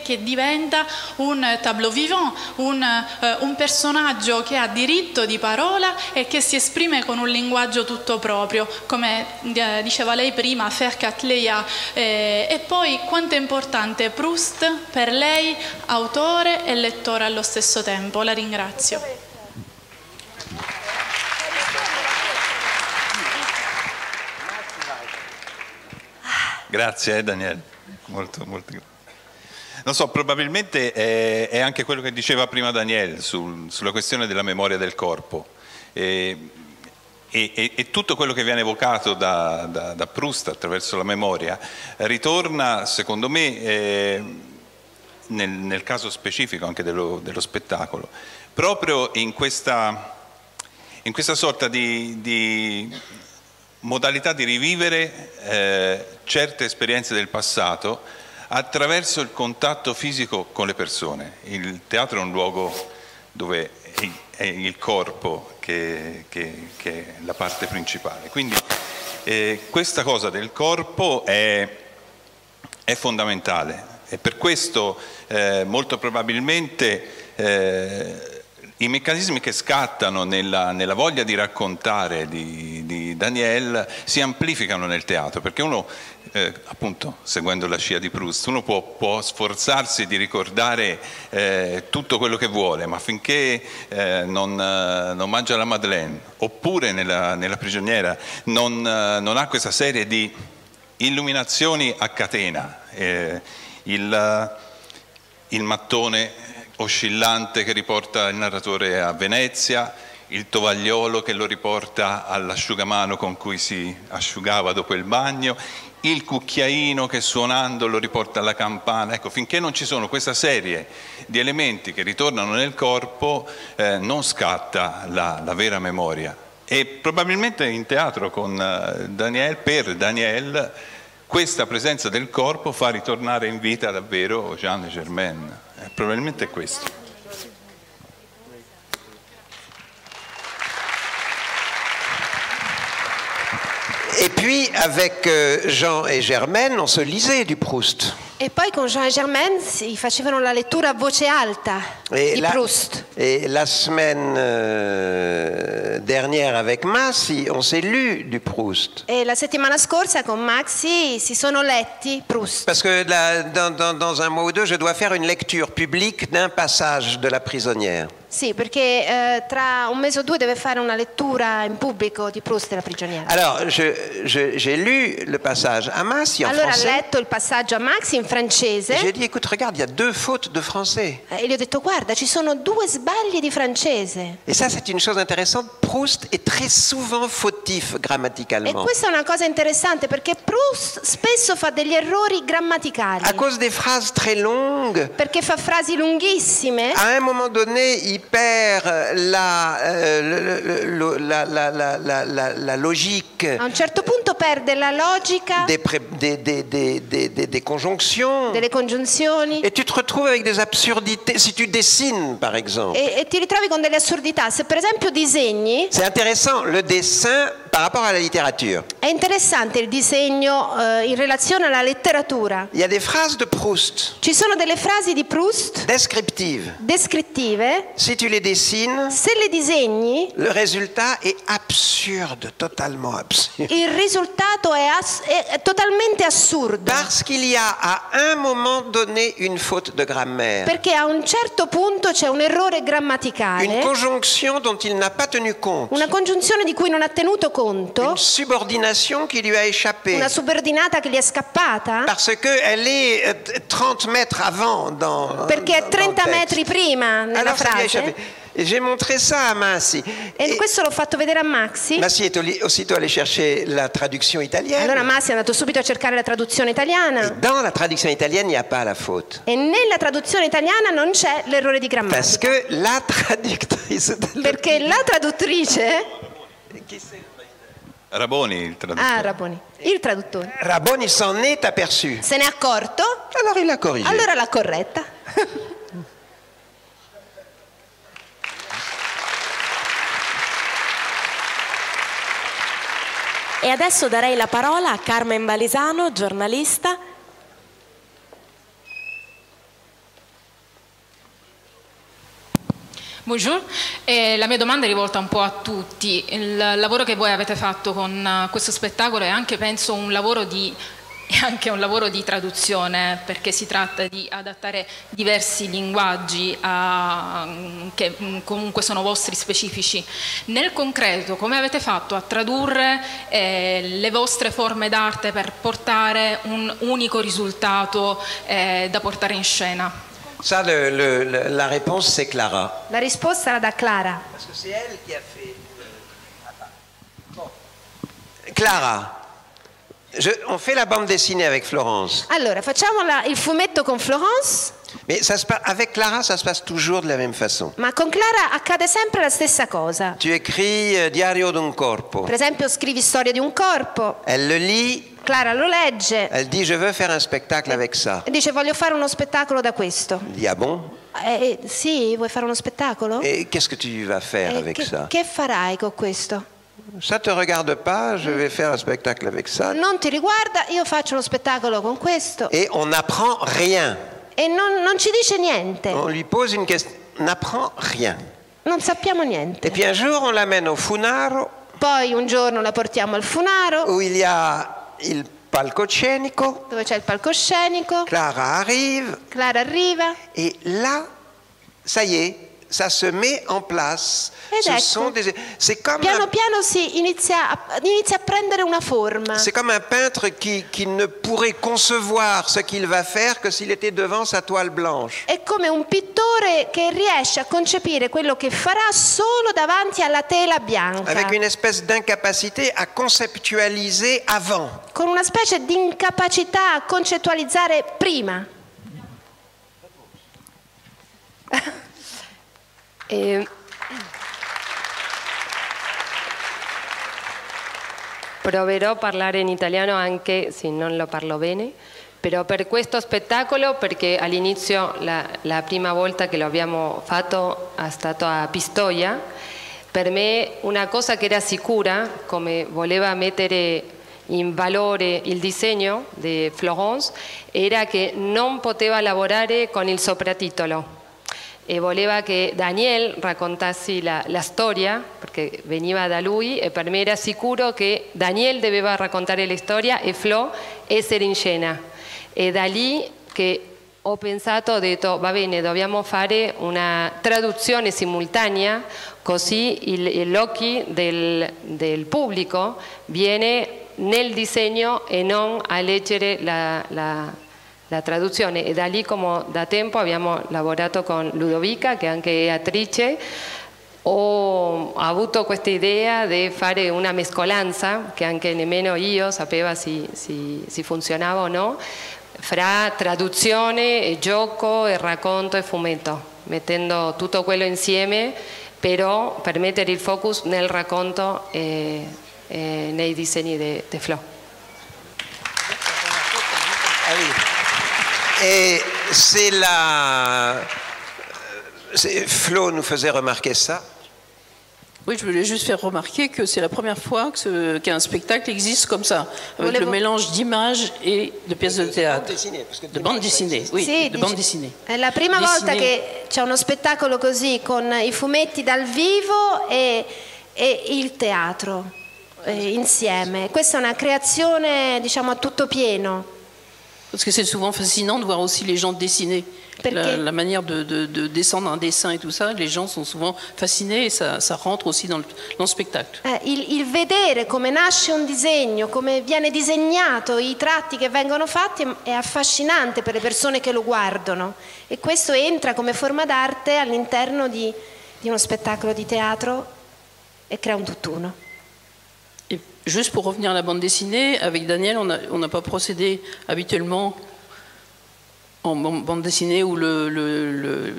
che diventa un tableau vivant, un personaggio che ha diritto di parola e che si esprime con un linguaggio tutto proprio, come diceva lei prima, faire Cattleya. E poi quanto è importante Proust per lei, autore e lettore allo stesso tempo. La ringrazio. Grazie Daniele, molto molto. Non so, probabilmente è anche quello che diceva prima Daniele sulla questione della memoria del corpo, e tutto quello che viene evocato da Proust attraverso la memoria ritorna, secondo me, nel caso specifico anche dello spettacolo, proprio in questa sorta di modalità di rivivere certe esperienze del passato attraverso il contatto fisico con le persone. Il teatro è un luogo dove è il corpo che è la parte principale. Quindi questa cosa del corpo è fondamentale e per questo molto probabilmente i meccanismi che scattano nella voglia di raccontare di Daniel si amplificano nel teatro, perché uno, appunto, seguendo la scia di Proust, uno può sforzarsi di ricordare tutto quello che vuole, ma finché non mangia la Madeleine, oppure nella prigioniera non ha questa serie di illuminazioni a catena, il mattone oscillante che riporta il narratore a Venezia, il tovagliolo che lo riporta all'asciugamano con cui si asciugava dopo il bagno, il cucchiaino che suonando lo riporta alla campana. Ecco, finché non ci sono questa serie di elementi che ritornano nel corpo, non scatta la vera memoria. E probabilmente in teatro per Daniel, questa presenza del corpo fa ritornare in vita davvero Jean et Germaine. Probabilmente è questo. Et puis, avec Jean et Germaine, on se lisait du Proust. E poi con Jean et Germaine si facevano la lettura a voce alta di Proust. Et la semaine dernière avec Massi, on s'est lu du Proust. E la settimana scorsa con Maxi si sono letti Proust. Parce que dans un mois ou deux, je dois faire une lecture publique d'un passage de La prisonnière. Sì, perché tra un mese o due deve fare una lettura in pubblico di Proust e la prigioniera. Alors, j'ai lu le passage à Massi en allora français. Allora ha letto il passaggio a Maxi in francese. J'ai dit, écoute, regarde, il y a 2 fautes de français. E gli ho detto, guarda, ci sono 2 sbagli di francese. Et ça, c'est une chose intéressante. Proust est très souvent fautif grammaticalement. E questa è una cosa interessante perché Proust spesso fa degli errori grammaticali. À cause des phrases très longues. Perché fa frasi lunghissime. À un moment donné, il perd la logique. A un certo punto perde la logica. Des conjonctions. Delle congiunzioni. Et tu te retrouves avec des absurdités. Si tu dessines, par exemple. E ti ritrovi con delle assurdità. Se per esempio disegni. C'est intéressant, le dessin par rapport à la littérature. È interessante il disegno in relazione alla letteratura. Il y a des phrases de Proust. Ci sono delle frasi di Proust. Descrittive. Si tu les dessines. Se le disegni. Le résultat est absurde, totalement absurde. Il risultato è totalmente assurdo. Parce qu'il y a à un moment donné une faute de grammaire. Perché a un certo punto c'è un errore grammaticale. Une conjonction dont il n'a pas tenu compte. Una congiunzione di cui non ha tenuto conto. Une subordination qui lui a échappé. Una subordinata che gli è scappata. Parce que elle est 30 mètres avant perché è 30 metri prima nella frase. J'ai montré ça à Massi. E questo l'ho fatto vedere a Maxi. Massi est aussitôt allé chercher la traduction italienne. Allora Massi è andato subito a cercare la traduzione italiana. Et dans la traduction italienne, il n'y a pas la faute. E nella traduzione italiana non c'è l'errore di grammatica. Parce que la traductrice. Perché la traduttrice. Raboni, il traduttore. Ah, Raboni, il traduttore. Raboni s'en est aperçu. Se n'è accorto. Alors il l'a corrigé. Allora l'ha corretta. E adesso darei la parola a Carmen Balisano, giornalista. Bonjour, la mia domanda è rivolta un po' a tutti. Il lavoro che voi avete fatto con questo spettacolo è anche, penso, un lavoro di traduzione, perché si tratta di adattare diversi linguaggi che comunque sono vostri specifici. Nel concreto, come avete fatto a tradurre le vostre forme d'arte per portare un unico risultato da portare in scena? Ça, la réponse, c'est Clara. La risposta era da Clara. Parce que c'est elle qui a fait. Bon. Clara, on fait la bande dessinée avec Florence. Allora, facciamo il fumetto con Florence. Mais avec Clara, ça se passe toujours de la même façon. Ma con Clara accade sempre la stessa cosa. Tu écris Diario d'un corpo. Per esempio scrivi Storia di un corpo. Elle le lit. Clara lo legge. Elle dit je veux faire un spectacle avec ça. E dice voglio fare uno spettacolo da questo. Il dit ah bon? Sì, vuoi fare uno spettacolo? Et qu'est-ce que tu vas faire avec ça? Che farai con questo? Ça te regarde pas, je vais faire un spectacle avec ça. Non ti riguarda, io faccio uno spettacolo con questo. Et on n'apprend rien. E non ci dice niente. On lui pose une question, on n'apprend rien. Non sappiamo niente. Et puis un jour, on l'amène au Funaro. Poi un giorno la portiamo al Funaro. Où il y a il palcoscenico. Dove c'è il palcoscenico. Clara arrive. Clara arriva. Et là, ça y est, ça se met en place. C'est comme piano piano si inizia a prendere una forma. C'est comme un peintre qui ne pourrait concevoir ce qu'il va faire que s'il était devant sa toile blanche. È come un pittore che riesce a concepire quello che farà solo davanti alla tela bianca. Avec une espèce d'incapacité à conceptualiser avant. Con una specie di incapacità a concettualizzare prima. Proverò a parlare in italiano anche se non lo parlo bene, però per questo spettacolo, perché all'inizio la prima volta che lo abbiamo fatto è stato a Pistoia, per me una cosa che era sicura, come voleva mettere in valore il disegno di Florence, era che non poteva lavorare con il sopratitolo. E voleva che Daniel raccontassi la storia, perché veniva da lui, e per me era sicuro che Daniel doveva raccontare la storia e Flo essere in scena. E da lì che ho pensato, ho detto va bene, dobbiamo fare una traduzione simultanea, così l'occhio del pubblico viene nel disegno e non a leggere la traduzione. E da lì, come da tempo, abbiamo lavorato con Ludovica, che anche è attrice. Ho avuto questa idea di fare una mescolanza, che anche nemmeno io sapevo se funzionava o no, fra traduzione e gioco e racconto e fumetto, mettendo tutto quello insieme, però per mettere il focus nel racconto e nei disegni di Flo. Et Flo nous faisait remarquer ça. Oui, je voulais juste faire remarquer que c'est la première fois qu'un spectacle existe comme ça, avec le mélange d'images et de pièces de théâtre. De bande dessinée, oui, sì, de bande dessinée. È la prima volta che c'è uno spettacolo così, con i fumetti dal vivo e il teatro insieme. Questa è una creazione, diciamo, a tutto pieno. Parce que c'est souvent fascinant de voir aussi les gens dessiner. La manière de descendre un dessin et tout ça, les gens sont souvent fascinés et ça rentre aussi dans le spectacle. Il vedere come nasce un disegno, come viene disegnato, i tratti che vengono fatti è affascinante per le persone che lo guardano, e questo entra come forma d'arte all'interno di uno spettacolo di teatro e crea un tutt'uno. Et juste pour revenir à la bande dessinée, avec Daniel, on n'a pas procédé habituellement en bande dessinée où le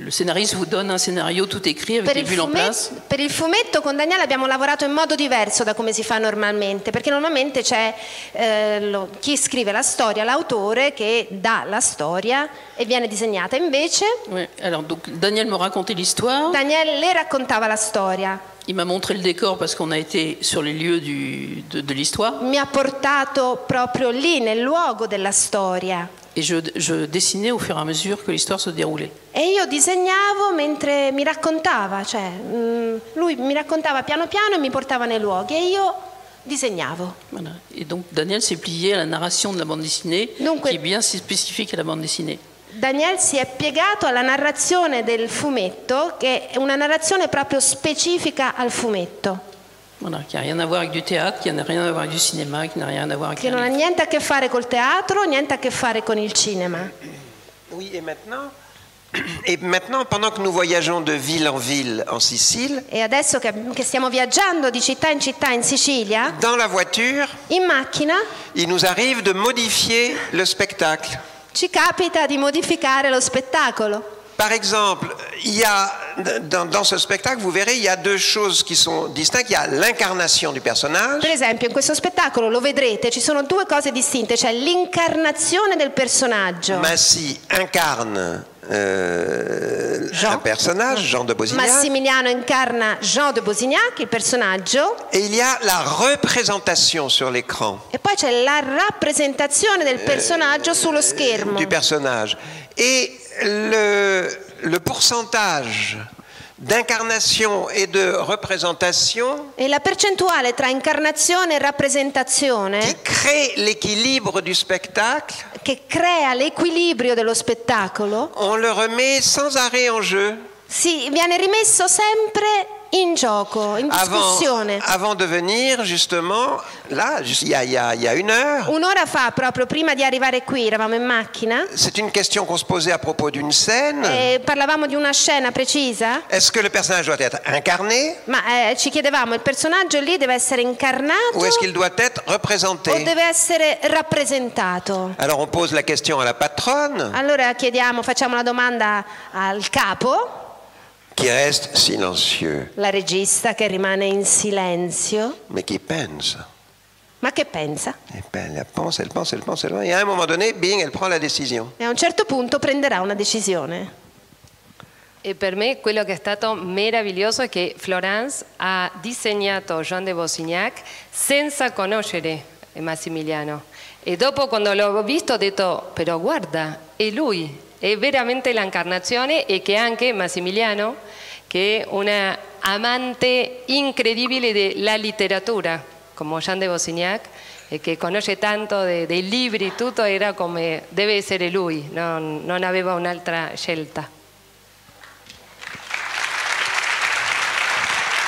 scénariste vous donne un scénario tout écrit avec les bulles en place. Per il fumetto con Daniele abbiamo lavorato in modo diverso da come si fa normalmente, perché normalmente c'è chi scrive la storia, l'autore che dà la storia e viene disegnata. Invece oui, alors donc Daniel me racontait l'histoire. Daniel le raccontava la storia. Il m'a montré le décor parce qu'on a été sur les lieux de l'histoire. Mi ha portato proprio lì nel luogo della storia. Et je dessinais au fur et à mesure que l'histoire se déroulait. E io disegnavo mentre mi raccontava, cioè lui mi raccontava piano piano e mi portava nei luoghi e io disegnavo. Voilà. Et donc Daniel s'est plié à la narration de la bande dessinée, qui est bien spécifique à la bande dessinée. Daniel si è piegato alla narrazione del fumetto, che è una narrazione proprio specifica al fumetto. Voilà, qui n'a rien à voir avec du théâtre, qui n'a rien à voir avec du cinéma, qui n'a rien à voir avec... Che non ha niente a che fare col teatro, niente a che fare con il cinema. Oui, et maintenant, pendant que nous voyageons de ville en ville en Sicile, e adesso che stiamo viaggiando di città in Sicilia, dans la voiture, in macchina, il nous arrive de modifier le spectacle. ci capita di modificare lo spettacolo. Par exemple, il y a, dans ce spectacle, vous verrez, il y a deux choses qui sont distinctes. Il y a l'incarnation du personnage. Per esempio, in questo spettacolo, lo vedrete, ci sono due cose distinte, cioè l'incarnazione del personaggio. Massy incarne un personnage, Jean de Bosignac. Massimiliano incarna Jean de Bosignac, il personaggio. Et il y a la représentation sur l'écran. E poi c'è la rappresentazione del personaggio sullo schermo. Du personnage. Et le pourcentage d'incarnation et de représentation e la percentuale tra incarnazione e rappresentazione qui crée l'équilibre du spectacle, che crea l'equilibrio dello spettacolo, on le remet sans arrêt en jeu. Sì, viene rimesso sempre in gioco, in discussione. Avant de venir, justement, là, il y a une heure. Un'ora fa, proprio prima di arrivare qui, eravamo in macchina. C'est une question qu'on se posait à propos d'une scène. Parlavamo di una scena precisa. Est-ce que le personnage doit être incarné? Ma ci chiedevamo, il personaggio lì deve essere incarnato? Ou est-ce qu'il doit être représenté? O deve essere rappresentato? Alors on pose la question à la patronne. Allora facciamo la domanda al capo. Qui reste silencieux. La regista che rimane in silenzio. Mais qui pense. Ma che pensa? Elle pense. Et à un moment donné, bing, elle prend la décision. E a un certo punto prenderà una decisione. E per me quello che è stato meraviglioso è che Florence ha disegnato Jean de Bosignac senza conoscere Massimiliano. E dopo quando l'ho visto ho detto, però guarda, è lui. È veramente l'incarnazione e che anche Massimiliano, che è un amante incredibile della letteratura, come Jean de Bosignac, e che conosce tanto dei libri, tutto era come deve essere lui, non aveva un'altra scelta.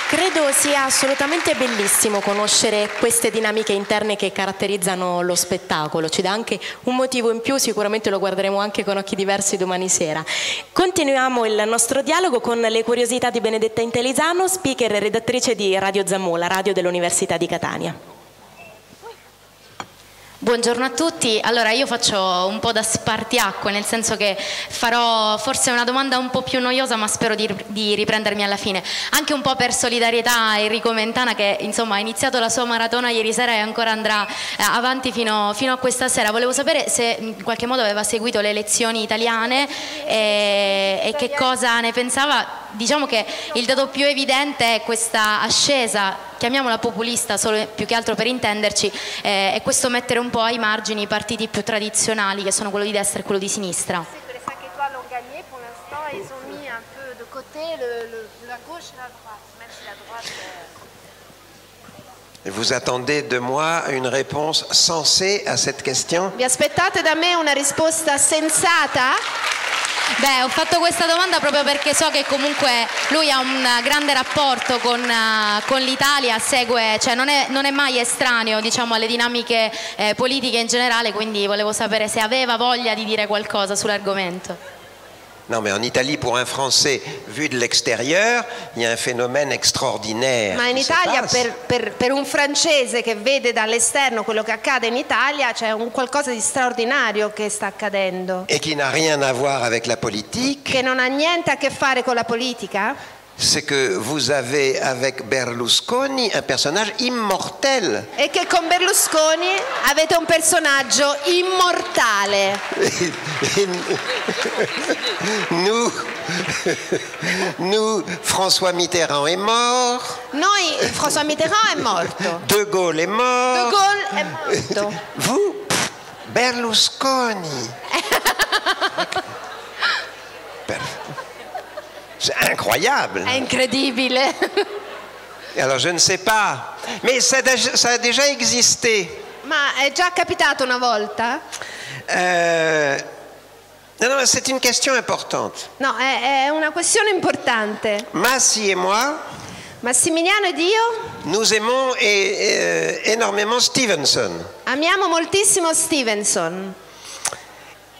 Credo sia assolutamente bellissimo conoscere queste dinamiche interne che caratterizzano lo spettacolo, ci dà anche un motivo in più, sicuramente lo guarderemo anche con occhi diversi domani sera. Continuiamo il nostro dialogo con le curiosità di Benedetta Intellisano, speaker e redattrice di Radio Zammu, la radio dell'Università di Catania. Buongiorno a tutti, allora io faccio un po' da spartiacque, nel senso che farò forse una domanda un po' più noiosa, ma spero di riprendermi alla fine, anche un po' per solidarietà a Enrico Mentana che insomma ha iniziato la sua maratona ieri sera e ancora andrà avanti fino a questa sera. Volevo sapere se in qualche modo aveva seguito le elezioni italiane e che cosa ne pensava. Diciamo che il dato più evidente è questa ascesa, chiamiamola populista solo più che altro per intenderci, e questo mettere un po' ai margini i partiti più tradizionali che sono quello di destra e quello di sinistra. Vous attendez de moi une réponse sensée à cette question? Vi aspettate da me una risposta sensata? Beh, ho fatto questa domanda proprio perché so che comunque lui ha un grande rapporto con l'Italia, segue, cioè non è mai estraneo, diciamo, alle dinamiche politiche in generale, quindi volevo sapere se aveva voglia di dire qualcosa sull'argomento. Non, mais en Italie, pour un Français, vu de l'extérieur, il y a un phénomène extraordinaire. Ma in Italia, per un francese che vede dall'esterno quello che accade in Italia, c'è un qualcosa di straordinario che sta accadendo. Et qui n'a rien à voir avec la politique. Che non ha niente a che fare con la politica. C'est que vous avez avec Berlusconi un personnage immortel. E che con Berlusconi avete un personaggio immortale. Nous, François Mitterrand est mort. Noi, François Mitterrand è morto. De Gaulle est mort. De Gaulle è morto. Vous, Berlusconi. C'est incroyable. È incredibile. Alors je ne sais pas, mais ça a déjà existé. Ma è già capitato una volta? Non, c'est une question importante. No, è una questione importante. Massy et moi, Massimiliano ed io, nous aimons énormément Stevenson. Amiamo moltissimo Stevenson.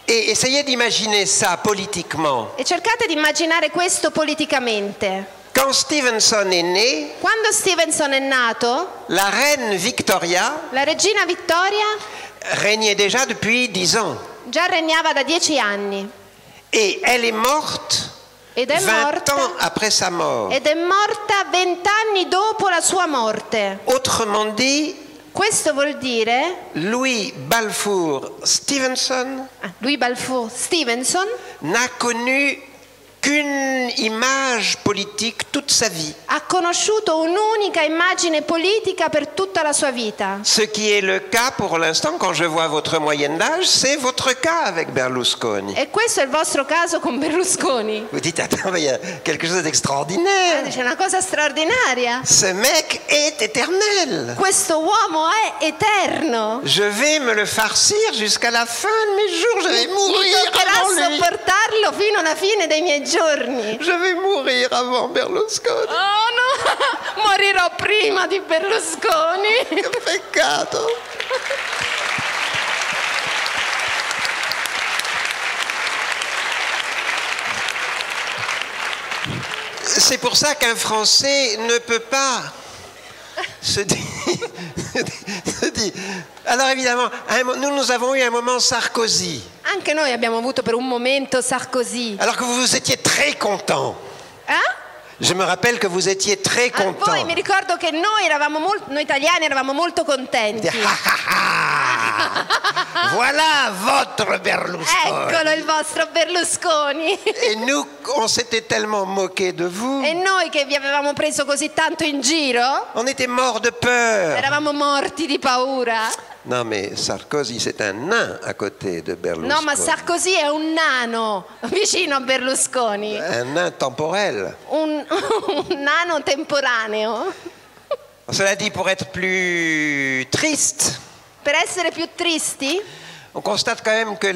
Et essayez d'imaginer ça politiquement. E cercate di immaginare questo politicamente. Quand Stevenson est né, quando Stevenson è nato, la reine Victoria, la regina Vittoria, régnait déjà depuis 10 ans. Già regnava da 10 anni. Et elle est morte Ed è 20 ans morta, après sa mort. ed è morta 20 anni dopo la sua morte. Autrement dit, Questo vuol dire Louis Balfour Stevenson n'a connu qu'une image politique toute sa vie. ha conosciuto un'unica immagine politica per tutta la sua vita. Ce qui est le cas pour l'instant, quand je vois votre moyenne d'âge, c'est votre cas avec Berlusconi. E questo è il vostro caso con Berlusconi. Vous dites, attends, mais il y a quelque chose d'extraordinaire. C'è una cosa straordinaria. Ce mec est éternel. Questo uomo è eterno. Je vais me le farcir jusqu'à la fin de mes jours. Je vais Mi mourir toccherà avant lui. sopportarlo fino alla fine dei miei giorni. Je vais mourir avant Berlusconi. Oh no, morirò prima di Berlusconi. Che peccato. C'est pour ça qu'un Français ne peut pas se dire... Alors évidemment, nous avons eu un moment Sarkozy. Anche noi abbiamo avuto per un momento Sarkozy. Alors que vous étiez très content. Je me rappelle que vous étiez très content. Poi mi ricordo che noi italiani eravamo molto contenti. Voilà votre Berlusconi. Eccolo il vostro Berlusconi. Et nous, on s'était tellement moqué de vous. E noi che vi avevamo preso così tanto in giro, On était morts de peur. eravamo morti di paura. Non, mais Sarkozy, c'est un nain à côté de Berlusconi. No, ma Sarkozy è un nano vicino a Berlusconi. Un nain temporel. Un nano temporaneo. Cela dit, pour être plus triste, Per essere più tristi, on constate quand même que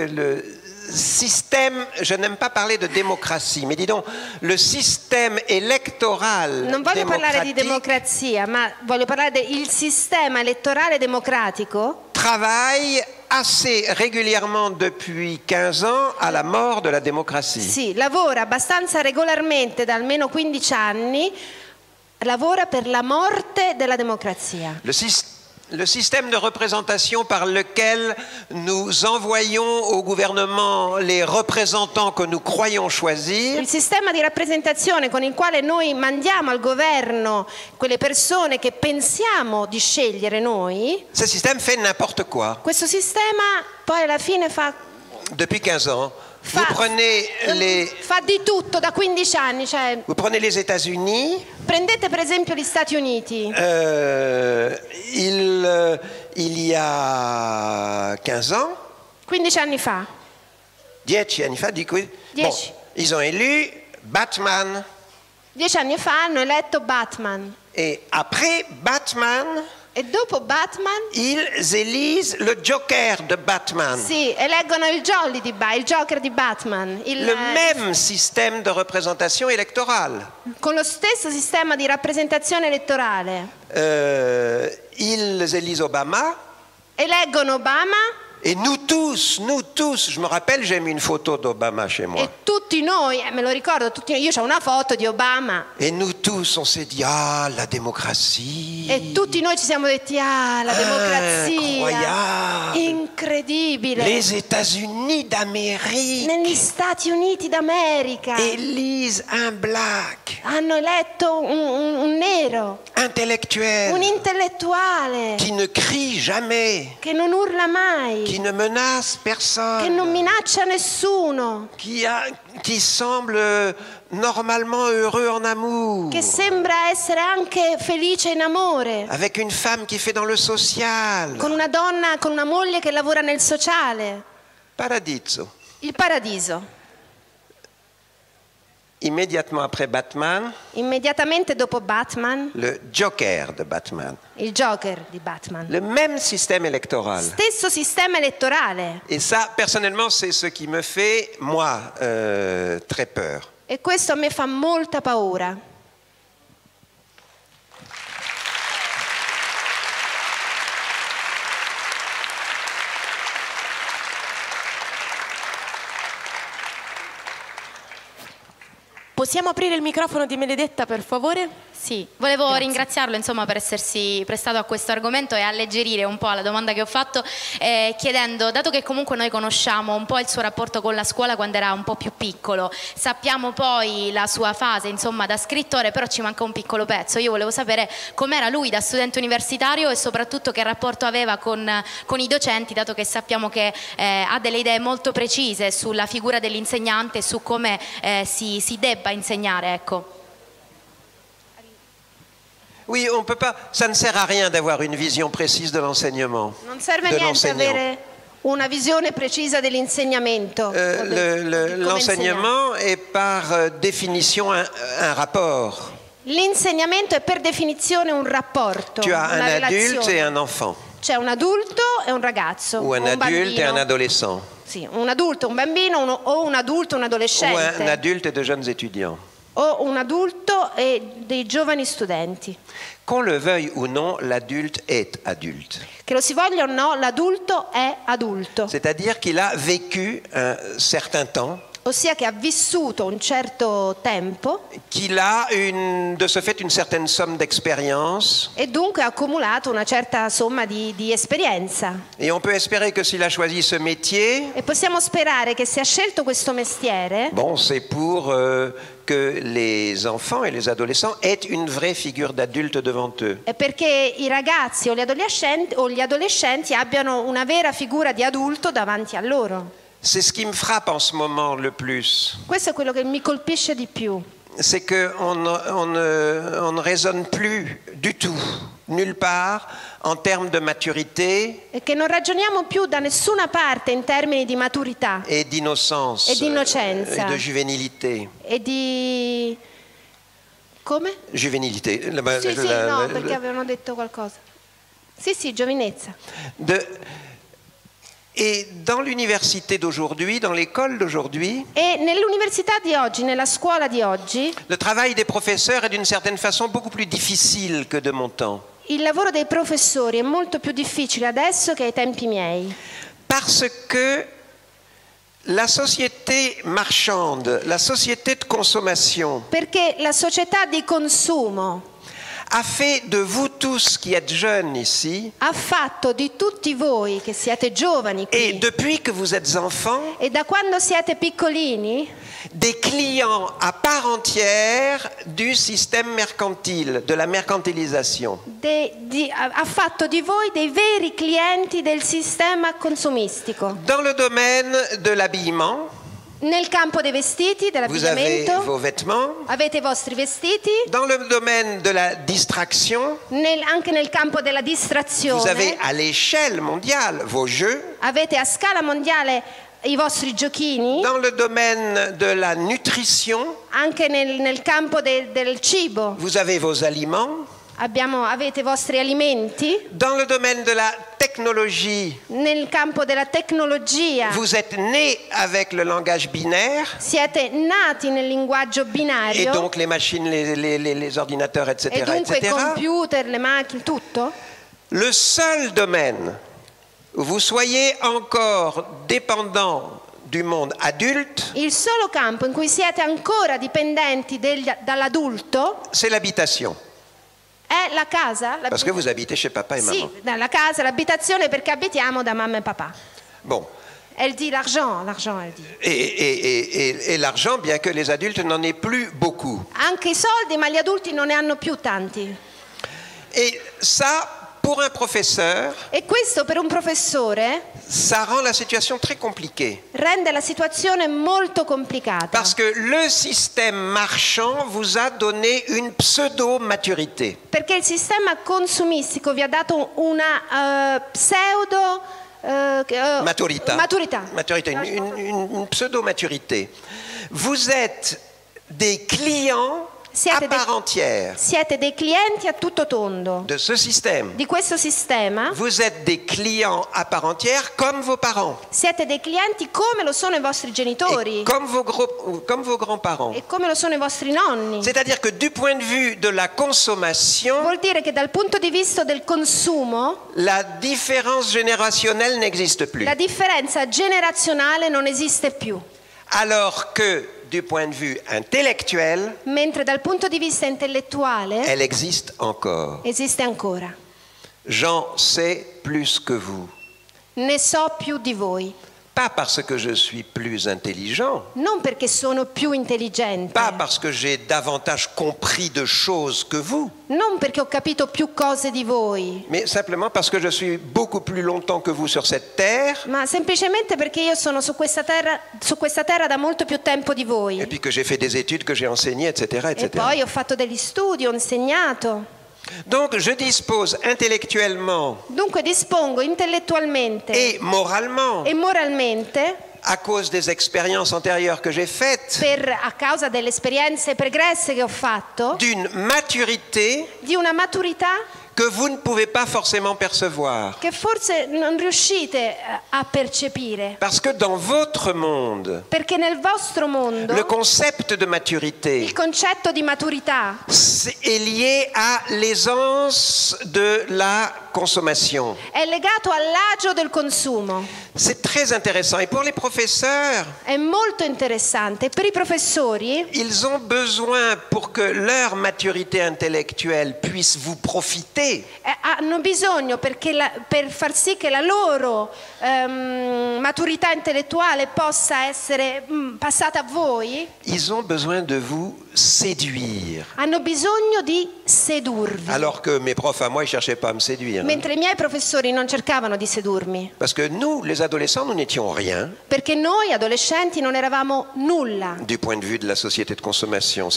le système, je n'aime pas parler de démocratie, mais dis donc, le système électoral non voglio parlare di démocratique democrazia, ma voglio parlare del sistema elettorale democratico. travaille assez régulièrement depuis 15 ans à la mort de la démocratie. Sì, lavora abbastanza regolarmente da almeno 15 anni, lavora per la morte della democrazia. Le système de représentation par lequel nous envoyons au gouvernement les représentants que nous croyons choisir. Il sistema di rappresentazione con il quale noi mandiamo al governo quelle persone che pensiamo di scegliere noi. Ce système fait n'importe quoi. Questo sistema poi alla fine fa Depuis 15 ans, vous prenez di tutto da 15 anni, cioè Vous prenez les États-Unis. prendete per esempio gli Stati Uniti. Il y a 15 ans. 15 anni fa. 10 anni fa, dico. Bon, ils ont élu Batman. 10 anni fa hanno eletto Batman. Et après Batman, e dopo Batman, ils élisent le Joker de Batman. Sì, eleggono il Joker di Batman. Le même système de représentation électorale. Con lo stesso sistema di rappresentazione elettorale. Ils élisent Obama. Eleggono Obama. Et nous tous, je me rappelle, j'ai mis une photo d'Obama chez moi. E tutti noi, me lo ricordo, io ho una foto di Obama. Et nous tous, on s'est dit, ah, la démocratie. E tutti noi ci siamo detti, ah, la democrazia. Incredibile. Les États-Unis d'Amérique. Negli Stati Uniti d'America. Élisent un black. Hanno eletto un nero. Intellectuel. Un intellettuale. Qui ne crie jamais. Che non urla mai. Qui ne menace personne. Che non minaccia nessuno. Qui semble normalement heureux en amour. Che sembra essere anche felice in amore. Avec une femme qui fait dans le social. Con una donna, con una moglie che lavora nel sociale. Paradiso. Il paradiso. Immédiatement après Batman. Immediatamente dopo Batman. Le Joker de Batman. Il Joker di Batman. Le même système électoral. Stesso sistema elettorale. Et ça, personnellement, c'est ce qui me fait, moi, très peur. E questo a me fa molta paura. Possiamo aprire il microfono di Benedetta, per favore? Sì, volevo ringraziarlo insomma per essersi prestato a questo argomento e alleggerire un po' la domanda che ho fatto chiedendo, dato che comunque noi conosciamo un po' il suo rapporto con la scuola quando era un po' più piccolo, sappiamo poi la sua fase insomma da scrittore, però ci manca un piccolo pezzo. Io volevo sapere com'era lui da studente universitario e soprattutto che rapporto aveva con i docenti, dato che sappiamo che ha delle idee molto precise sulla figura dell'insegnante e su come si debba insegnare, ecco. Oui, on peut pas. Ça ne sert à rien d'avoir une vision précise de l'enseignement. Non serve a niente avere una visione precisa dell'insegnamento. L'enseignement est par définition un rapport. L'insegnamento è per definizione un rapporto. Tu as un adulte et un enfant. C'è un adulto e un ragazzo. Ou un adulte et un adolescent. Sì, un adulto, un bambino o un adulto, un adolescente. Ou un adulte et de jeunes étudiants. O un adulto e dei giovani studenti. Qu'on le veuille ou non, l'adulte est adulte. Che lo si voglia o no, l'adulto è adulto. C'est-à-dire qu'il a vécu un certain temps. Ossia che ha vissuto un certo tempo. Qu'il a de ce fait une certaine somme d'expérience. E dunque ha accumulato una certa somma di esperienza. Et on peut espérer que s'il a choisi ce métier. E possiamo sperare che se ha scelto questo mestiere. Bon, c'est pour que les enfants et les adolescents aient une vraie figure d'adulte devant eux. È perché i ragazzi o gli adolescenti abbiano una vera figura di adulto davanti a loro. C'est ce qui me frappe en ce moment le plus. Questo è quello che mi colpisce di più. C'est qu'on ne raisonne plus du tout, nulle part, en termes de maturité. E che non ragioniamo più da nessuna parte in termini di maturità. Et d'innocence. E di innocenza. Et de juvénilité. E di... Come? Juvénilité. Sì, no, perché avevano detto qualcosa. Sì, giovinezza. Et dans l'université d'aujourd'hui, dans l'école d'aujourd'hui, e nell'università di oggi, nella scuola di oggi, le travail des professeurs est d'une certaine façon beaucoup plus difficile que de mon temps. Il lavoro dei professori è molto più difficile adesso che ai tempi miei. Parce que la société marchande, la société de consommation, perché la società di consumo a fait de vous tous qui êtes jeunes ici, ha fatto di tutti voi che siete giovani qui, et depuis que vous êtes enfants, e da quando siete piccolini, des clients à part entière du système mercantile, de la mercantilisation. Ha fatto di voi dei veri clienti del sistema consumistico. Dans le domaine de l'habillement, nel campo dei vestiti, dell'abbigliamento, vous avez vos vêtements. Avete i vostri vestiti. Dans le domaine de la distraction, anche nel campo della distrazione, vous avez à l'échelle mondiale vos jeux. Avete a scala mondiale i vostri giochini. Dans le domaine de la nutrition, anche nel campo del cibo, vous avez vos aliments. Avete i vostri alimenti. Dans le domaine de la technologie, nel campo della tecnologia, vous êtes né avec le langage binaire. Siete nati nel linguaggio binario. Et donc les machines, les ordinateurs, etc. E dunque i computer, le macchine, tutto. Le seul domaine où vous soyez encore dépendant du monde adulte, il solo campo in cui siete ancora dipendenti dall'adulto, c'est l'habitation. È la casa. Parce que vous habitez chez papa et maman. Sì, la casa, l'abitazione, perché abitiamo da mamma e papà. Bon. Elle dit l'argent, elle dit. Et l'argent, bien que les adultes n'en aient plus beaucoup. Anche i soldi, ma gli adulti non ne hanno più tanti. Et ça, pour un professeur, e questo per un professore, ça rend la situation très compliquée. Rende la situazione molto complicata. Parce que le système marchand vous a donné une pseudo-maturité. Perché il sistema consumistico vi ha dato una pseudo maturità. Maturité, une pseudo-maturité. Vous êtes des clients à part entière. Siete dei clienti a tutto tondo. De ce système. Di questo sistema. Vous êtes des clients à part entière comme vos parents. Siete dei clienti come lo sono i vostri genitori. Et comme vos grands-parents. E come lo sono i vostri nonni. C'est-à-dire que du point de vue de la consommation, vuol dire che dal punto di vista del consumo, la différence générationnelle n'existe plus. La differenza generazionale non esiste più. Alors que du point de vue intellectuel, mentre dal punto di vista intellettuale elle existe encore. esiste ancora. J'en sais plus que vous. Ne so più di voi. Pas parce que je suis plus intelligent, Non perché sono più intelligente, pas parce que j'ai davantage compris de choses que vous, non perché ho capito più cose di voi, mais simplement parce que je suis beaucoup plus longtemps que vous sur cette terre, ma semplicemente perché io sono su questa terra da molto più tempo di voi. et puis que j'ai fait des études, que j'ai enseigné, etc., E etc. poi ho fatto degli studi, ho insegnato. Donc je dispose intellectuellement Dunque dispongo intellettualmente et moralement, e moralmente, à cause des expériences antérieures que j'ai faites, a causa delle esperienze pregresse che ho fatto, d'une maturité di una maturità que vous ne pouvez pas forcément percevoir. che forse non riuscite a percepire. Parce que dans votre monde, Perché nel vostro mondo le concept de maturité il concetto di maturità est lié à l'aisance de la consommation. è legato all'agio del consumo. C'est très intéressant. Et pour les professeurs, È molto interessante. Per i professori ils ont besoin, pour que leur maturité intellectuelle puisse vous profiter, hanno bisogno per far sì che la loro maturità intellettuale possa essere passata a voi, ils ont besoin de vous séduire. hanno bisogno di sedurvi. Alors que mes profs à moi, ils ne cherchaient pas à me séduire. Mentre i miei professori non cercavano di sedurmi, Parce que nous, les adolescents, nous n'étions rien perché noi adolescenti non eravamo nulla du point de vue de la société de consommation.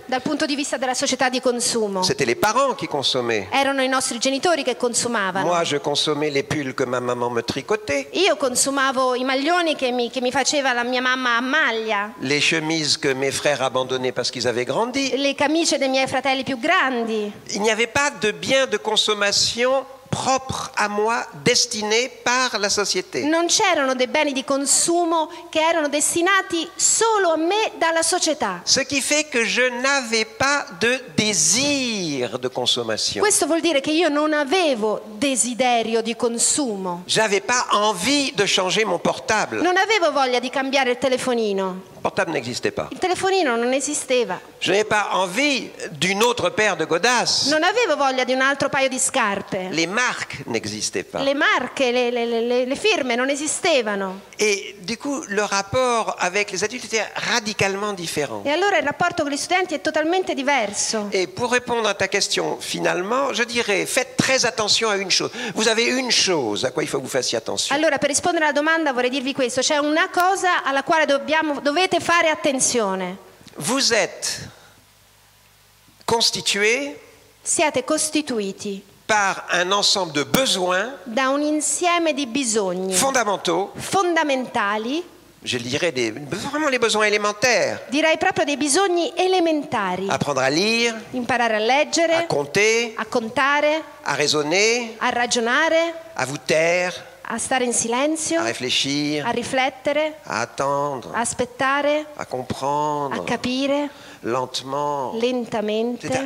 dal punto di vista della società di consumo. C'était les parents qui consommaient. Erano i nostri genitori che consumavano. Moi, je consommais les pulls que ma maman me tricotait, Io consumavo i maglioni che mi faceva la mia mamma a maglia, les chemises que mes frères abandonnaient parce qu'ils avaient grandi. le camicie dei miei fratelli più grandi. Il n'y avait pas de biens de consommation propres à moi, destinés par la société. Non c'erano dei beni di consumo che erano destinati solo a me dalla società. Ce qui fait que je n'avais pas de désir de consommation. Questo vuol dire che io non avevo desiderio di consumo. J'avais pas envie de changer mon portable. Non avevo voglia di cambiare il telefonino. Le portable n'existait pas. Il telefonino non esisteva. Je n'avais pas envie d'une autre paire de godasses. Non avevo voglia di un altro paio di scarpe. Les marques n'existaient pas. Le marche, le firme non esistevano. Et du coup, le rapport avec les adultes était radicalement différent. E allora il rapporto con gli studenti è totalmente diverso. Et pour répondre à ta question, finalement, je dirais, faites très attention à une chose. Vous avez une chose à quoi il faut que vous fassiez attention. Allora, per rispondere alla domanda vorrei dirvi questo. C'è una cosa alla quale dovete fare attenzione. Vous êtes constitué Siete costituiti par un ensemble de besoins da un insieme di bisogni fondamentaux, fondamentali, je dirais vraiment les besoins élémentaires. direi proprio dei bisogni elementari. Apprendre à lire, Imparare a leggere, à compter, a contare, à raisonner, a ragionare, à vous taire, a stare in silenzio, à réfléchir, a riflettere, à attendre, a aspettare, à comprendre, a capire lentement, lentamente. etc.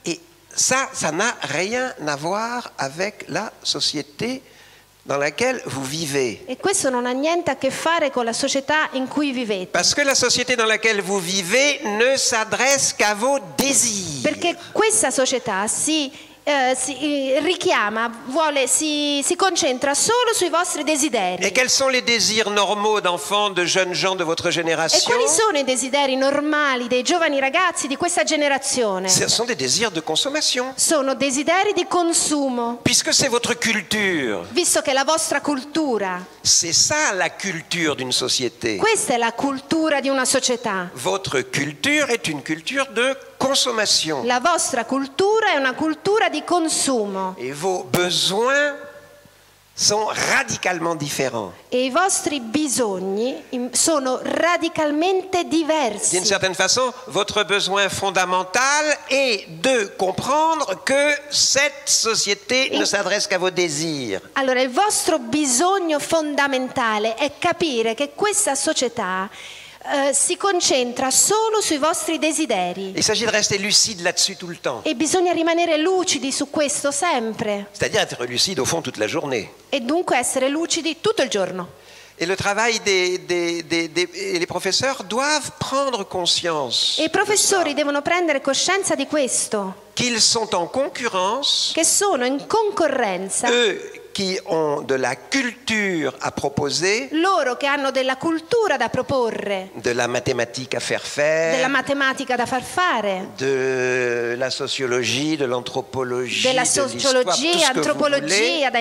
Et ça n'a rien à voir avec la société dans laquelle vous vivez. E questo non ha niente a che fare con la società in cui vivete. Parce que la société dans laquelle vous vivez ne s'adresse qu'à vos désirs. Perché questa società si richiama, si concentra solo sui vostri desideri. Et quels sont les désirs normaux d'enfants, de jeunes gens de votre E génération? quali sono i desideri normali dei giovani ragazzi di questa generazione? Ce sont des désirs de consommation. Sono desideri di consumo, Puisque c'est votre culture. visto che la vostra cultura, C'est ça la culture d'une société. questa è la cultura di una società. Votre culture est une culture de consommation. La vostra cultura è una cultura di consumo Et vos besoins sont radicalement différents. e i vostri bisogni sono radicalmente diversi. D'une certaine façon, votre besoin fondamental est de comprendre que cette société ne s'adresse qu'à vos désirs. Allora, il vostro bisogno fondamentale è capire che questa società si concentra solo sui vostri desideri. Il s'agit de rester lucide là-dessus tout le temps. E bisogna rimanere lucidi su questo sempre. C'est-à-dire être lucide au fond toute la journée. E dunque essere lucidi tutto il giorno. Et le travail les professeurs doivent prendre conscience. E i professori devono prendere coscienza di questo. Qu'ils sont en concurrence. Che sono in concorrenza. Eux qui ont de la culture à proposer. Loro che hanno della cultura da proporre. De la mathématique à faire faire. Della matematica da far fare. De la sociologie, de l'anthropologie, della de l'histoire, sociologia, tout ce que vous voulez. antropologia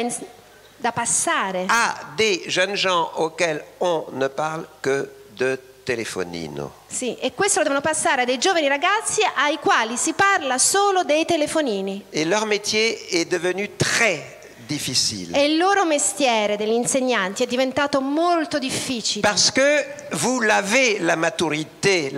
da passare. À des jeunes gens auxquels on ne parle que de telefonino. Sì, e questo lo devono passare a dei giovani ragazzi ai quali si parla solo dei telefonini. Et leur métier est devenu très difficile. E il loro mestiere degli insegnanti è diventato molto difficile. Parce que vous l'avez, la maturité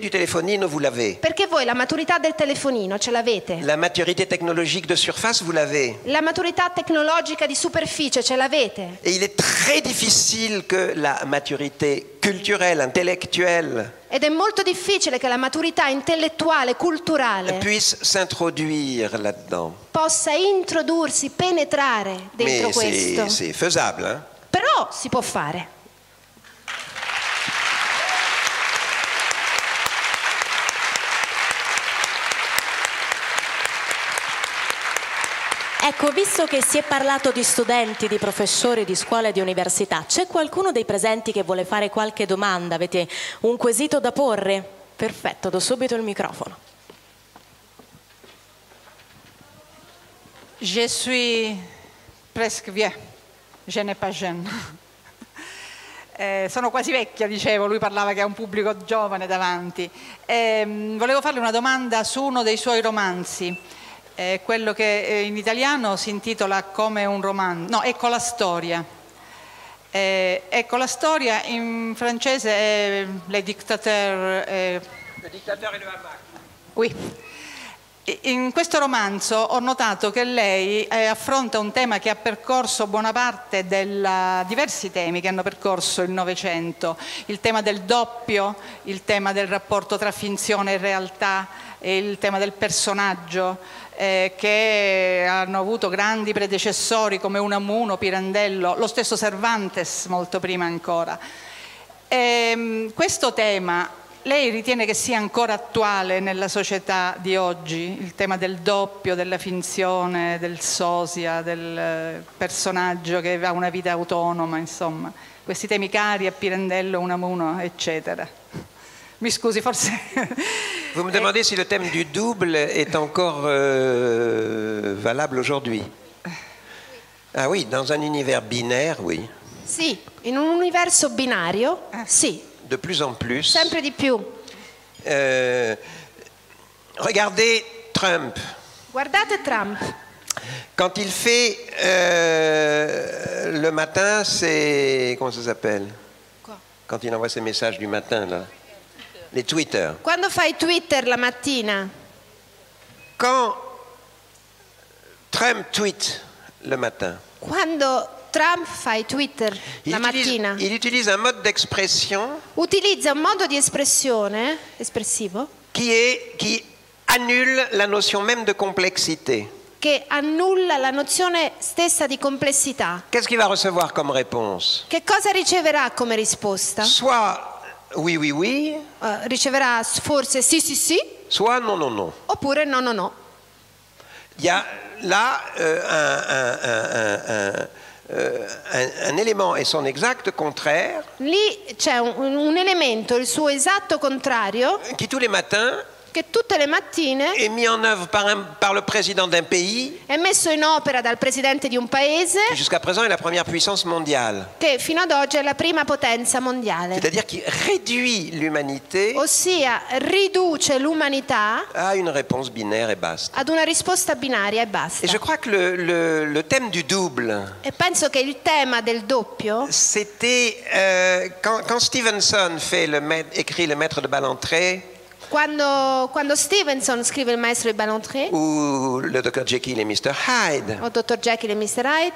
du telefonino, vous l'avez. Perché voi la maturità del telefonino ce l'avete. La maturité technologique de surface, vous l'avez. La maturità tecnologica di superficie ce l'avete. Et il est très difficile que la maturité culturelle, intellectuelle Ed è molto difficile che la maturità intellettuale, culturale puisse s'introduire là-dedans. possa introdursi, penetrare dentro questo. Mais c'est faisable, hein? Però si può fare. Ecco, visto che si è parlato di studenti, di professori, di scuole e di università, c'è qualcuno dei presenti che vuole fare qualche domanda? Avete un quesito da porre? Perfetto, do subito il microfono. Je suis presque vieux, je n'ai pas jeune. Sono quasi vecchia, dicevo, lui parlava che ha un pubblico giovane davanti. Volevo farle una domanda su uno dei suoi romanzi. Quello che in italiano si intitola come un romanzo, no, Ecco la storia. Ecco la storia, in francese è Le Dictateur. Le Dictateur et le hamac. Oui. In questo romanzo ho notato che lei affronta un tema che ha percorso buona parte diversi temi che hanno percorso il Novecento, il tema del doppio, il tema del rapporto tra finzione e realtà, e il tema del personaggio, che hanno avuto grandi predecessori come Unamuno, Pirandello, lo stesso Cervantes molto prima ancora. Questo tema lei ritiene che sia ancora attuale nella società di oggi, il tema del doppio, della finzione, del sosia, del personaggio che ha una vita autonoma, insomma, questi temi cari a Pirandello, Unamuno, eccetera. Mi scusi, forse... Vous me demandez si le thème du double est encore valable aujourd'hui. Ah oui, dans un univers binaire, oui. Sì, in un universo binario, sì. De plus en plus. Sempre di più. Regardez Trump. Guardate Trump. Quand il fait le matin, c'est... Comment ça s'appelle? Quoi? Quand il envoie ses messages du matin, là. Les Twitter. Quando fai Twitter la mattina? Quand Trump tweet le matin. Quando Trump fa Twitter la mattina. Il utilise un mode d'expression. Utilizza un modo di espressione espressivo. Qui annule la notion même de complexité. Che annulla la nozione stessa di complessità. Qu'est-ce qu'il va recevoir comme réponse? Che cosa riceverà come risposta? Soit oui, oui, oui. Riceverà forse sì, sì, sì. Soit non, non, non. Oppure no, no, no. Il y a là un élément et son exact contraire. Lì c'è un elemento, il suo esatto contrario. Qui tous les matins che tutte le mattine è mis en œuvre par le président d'un pays, è messo in opera dal presidente di un paese qui jusqu'à présent est la première puissance mondiale. Che fino ad oggi è la prima potenza mondiale. C'est-à-dire qu'il réduit l'humanité, ossia riduce l'umanità à une réponse binaire et basta. Ad una risposta binaria e basta. Et je crois que le thème du double, e penso che il tema del doppio, c'était quand Stevenson écrit Le Maître de Ballantrae. Quando Stevenson scrive Il Maestro di Ballantrae, ou le Dr Jekyll et Mr Hyde, o Dr Jekyll e Mr Hyde,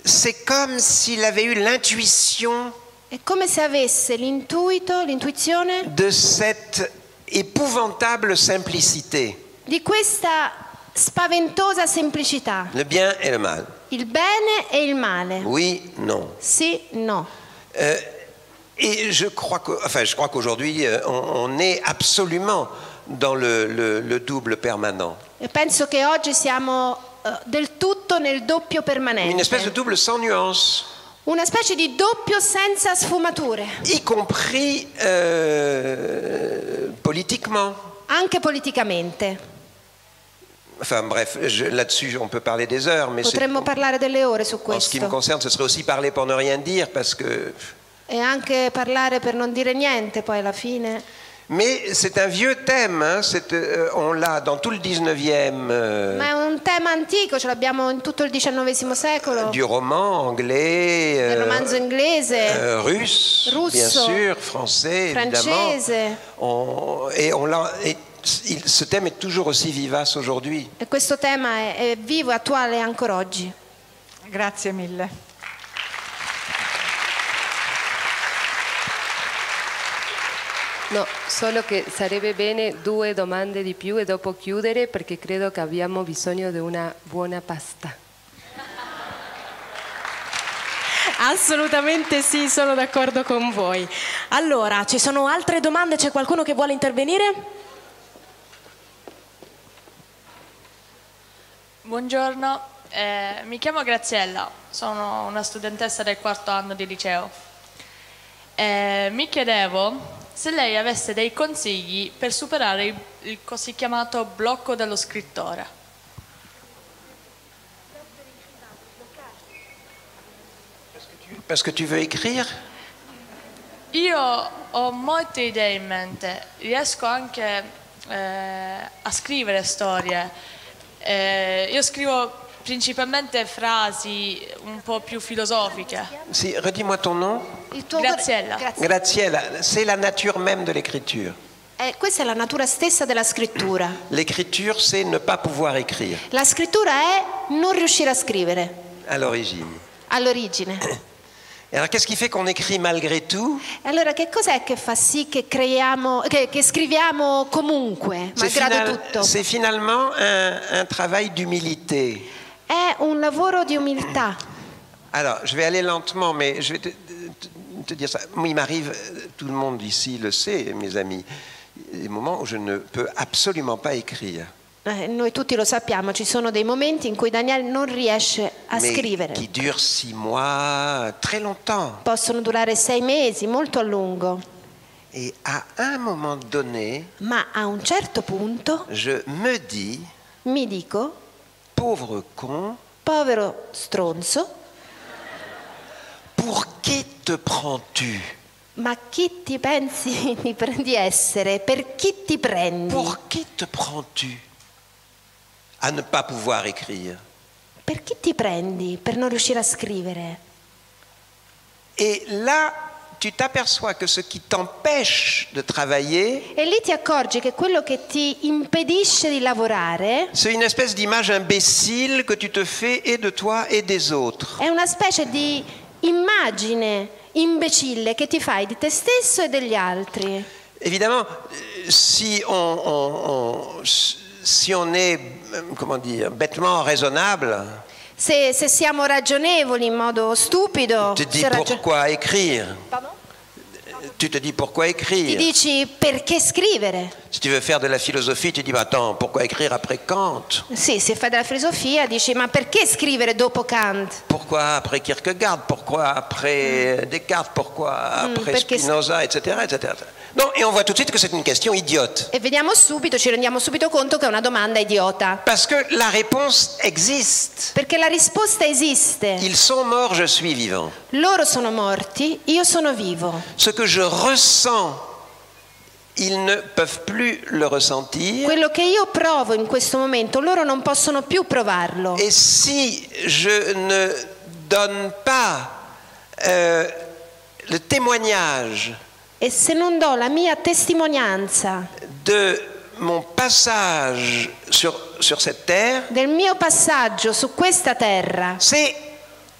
c'est comme s'il avait eu l'intuition, è come se avesse l'intuizione de cette épouvantable simplicité. Di questa spaventosa semplicità. Le bien et le mal. Il bene e il male. Oui, non. Sì, no. Et je crois qu'aujourd'hui, on est absolument dans le double permanent. E penso che oggi siamo del tutto nel doppio permanente. Une espèce de double sans nuance. Una specie di doppio senza sfumature. Y compris politiquement. Anche politicamente. Enfin bref, là-dessus on peut parler des heures, mais potremmo parlare delle ore su en ce qui me questo. concerne, ce serait aussi parler pour ne rien dire, parce que... E anche parlare per non dire niente poi alla fine. Mais c'est un vieux thème, hein, on l'a dans tout le 19e. Ma è un tema antico, ce l'abbiamo in tutto il XIX secolo. Du roman anglais, del romanzo inglese, russe, russo, bien sûr, français, francese. Évidemment. Ce thème est toujours aussi vivace aujourd'hui. E questo tema è vivo e attuale ancora oggi. Grazie mille. No, solo che sarebbe bene 2 domande di più e dopo chiudere perché credo che abbiamo bisogno di una buona pasta. Assolutamente sì, sono d'accordo con voi. Allora, ci sono altre domande? C'è qualcuno che vuole intervenire? Buongiorno, mi chiamo Graziella, sono una studentessa del 4º anno di liceo. Mi chiedevo se lei avesse dei consigli per superare il così chiamato blocco dello scrittore. Parce que tu veux écrire? Io ho molte idee in mente, riesco anche a scrivere storie. Io scrivo principalmente frasi un po' più filosofiche. Si, redis-moi ton nom. Graziella. Graziella, c'est la nature même de l'écriture. Questa è la natura stessa della scrittura. L'écriture, c'est ne pas pouvoir écrire. La scrittura è non riuscire a scrivere. À l'origine. All'origine. Et alors, qu'est-ce qui fait qu'on écrit malgré tout? Allora, che cos'è che fa sì che che scriviamo comunque, malgrado tutto? C'est finalement un travail d'humilité. È un lavoro di umiltà. Alors, je vais aller lentement, mais je vais te dire ça. Moi, il m'arrive, tout le monde ici le sait, mes amis, des moments où je ne peux absolument pas écrire. Noi tutti lo sappiamo, ci sono dei momenti in cui Daniele non riesce a scrivere. Qui durent 6 mois, très longtemps. Possono durare 6 mesi, molto a lungo. Et à un moment donné, ma a un certo punto, mi dico, pauvre con, povero stronzo, pour qui te prends-tu? Ma chi ti pensi di essere? Per chi ti prendi? Pour qui te prends-tu? À ne pas pouvoir écrire. Per chi ti prendi per non riuscire a scrivere? Et là, tu t'aperçois que ce qui t'empêche de travailler, e lì ti accorgi che quello che ti impedisce di lavorare, c'est une espèce d'image imbécile que tu te fais et de toi et des autres. È una specie di immagine imbecille che ti fai di te stesso e degli altri. Évidemment, si on est, comment dire, bêtement raisonnable, se siamo ragionevoli in modo stupido, tu te dis pourquoi écrire? Pardon? Tu te dis pourquoi écrire? Ti dici perché scrivere? Si tu veux faire de la philosophie, tu dis bah, attends, pourquoi écrire après Kant? Sì, se fai della filosofia dici ma perché scrivere dopo Kant? Pourquoi après Kierkegaard? Pourquoi après Descartes? Pourquoi après Spinoza, etc., etc. Non, et on voit tout de suite que c'est une question idiote. E vediamo subito, ci rendiamo subito conto che è una domanda idiota. Parce que la réponse existe. Perché la risposta esiste. Ils sont morts, je suis vivant. Loro sono morti, io sono vivo. Ce que je ressens, ils ne peuvent plus le ressentir. Quello che io provo in questo momento, loro non possono più provarlo. Et si je ne donne pas le témoignage e se non do la mia testimonianza de mon passage sur cette terre, del mio passaggio su questa terra, c'est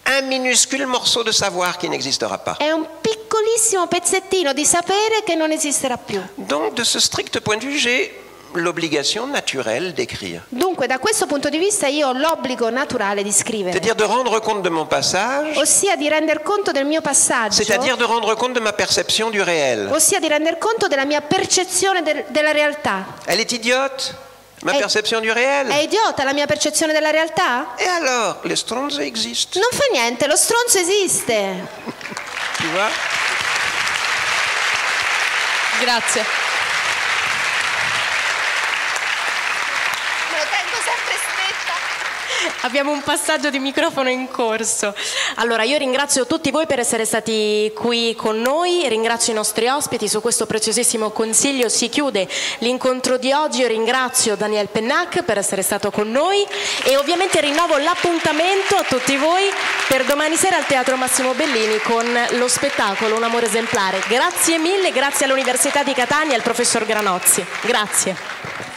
un minuscule morceau de savoir qui n'existera pas. È un piccolissimo pezzettino di sapere che non esisterà più. Donc de ce strict point de vue, j'ai l'obligation naturelle d'écrire. Dunque, da questo punto di vista io ho l'obbligo naturale di scrivere. C'est-à-dire de rendre compte de mon passage, ossia di render conto del mio passaggio, c'est-à-dire de rendre compte de ma perception du réel. ossia di render conto della mia percezione della realtà. Elle est idiote, ma perception du réel. È idiota la mia percezione della realtà? Et alors, le stronzo existe. Non fa niente, lo stronzo esiste. Tu vois? Grazie. Me lo tengo sempre stretta. Abbiamo un passaggio di microfono in corso. Allora, io ringrazio tutti voi per essere stati qui con noi, ringrazio i nostri ospiti, su questo preziosissimo consiglio si chiude l'incontro di oggi. Io ringrazio Daniel Pennac per essere stato con noi e ovviamente rinnovo l'appuntamento a tutti voi per domani sera al Teatro Massimo Bellini con lo spettacolo Un amore esemplare. Grazie mille, grazie all'Università di Catania e al professor Granozzi. Grazie.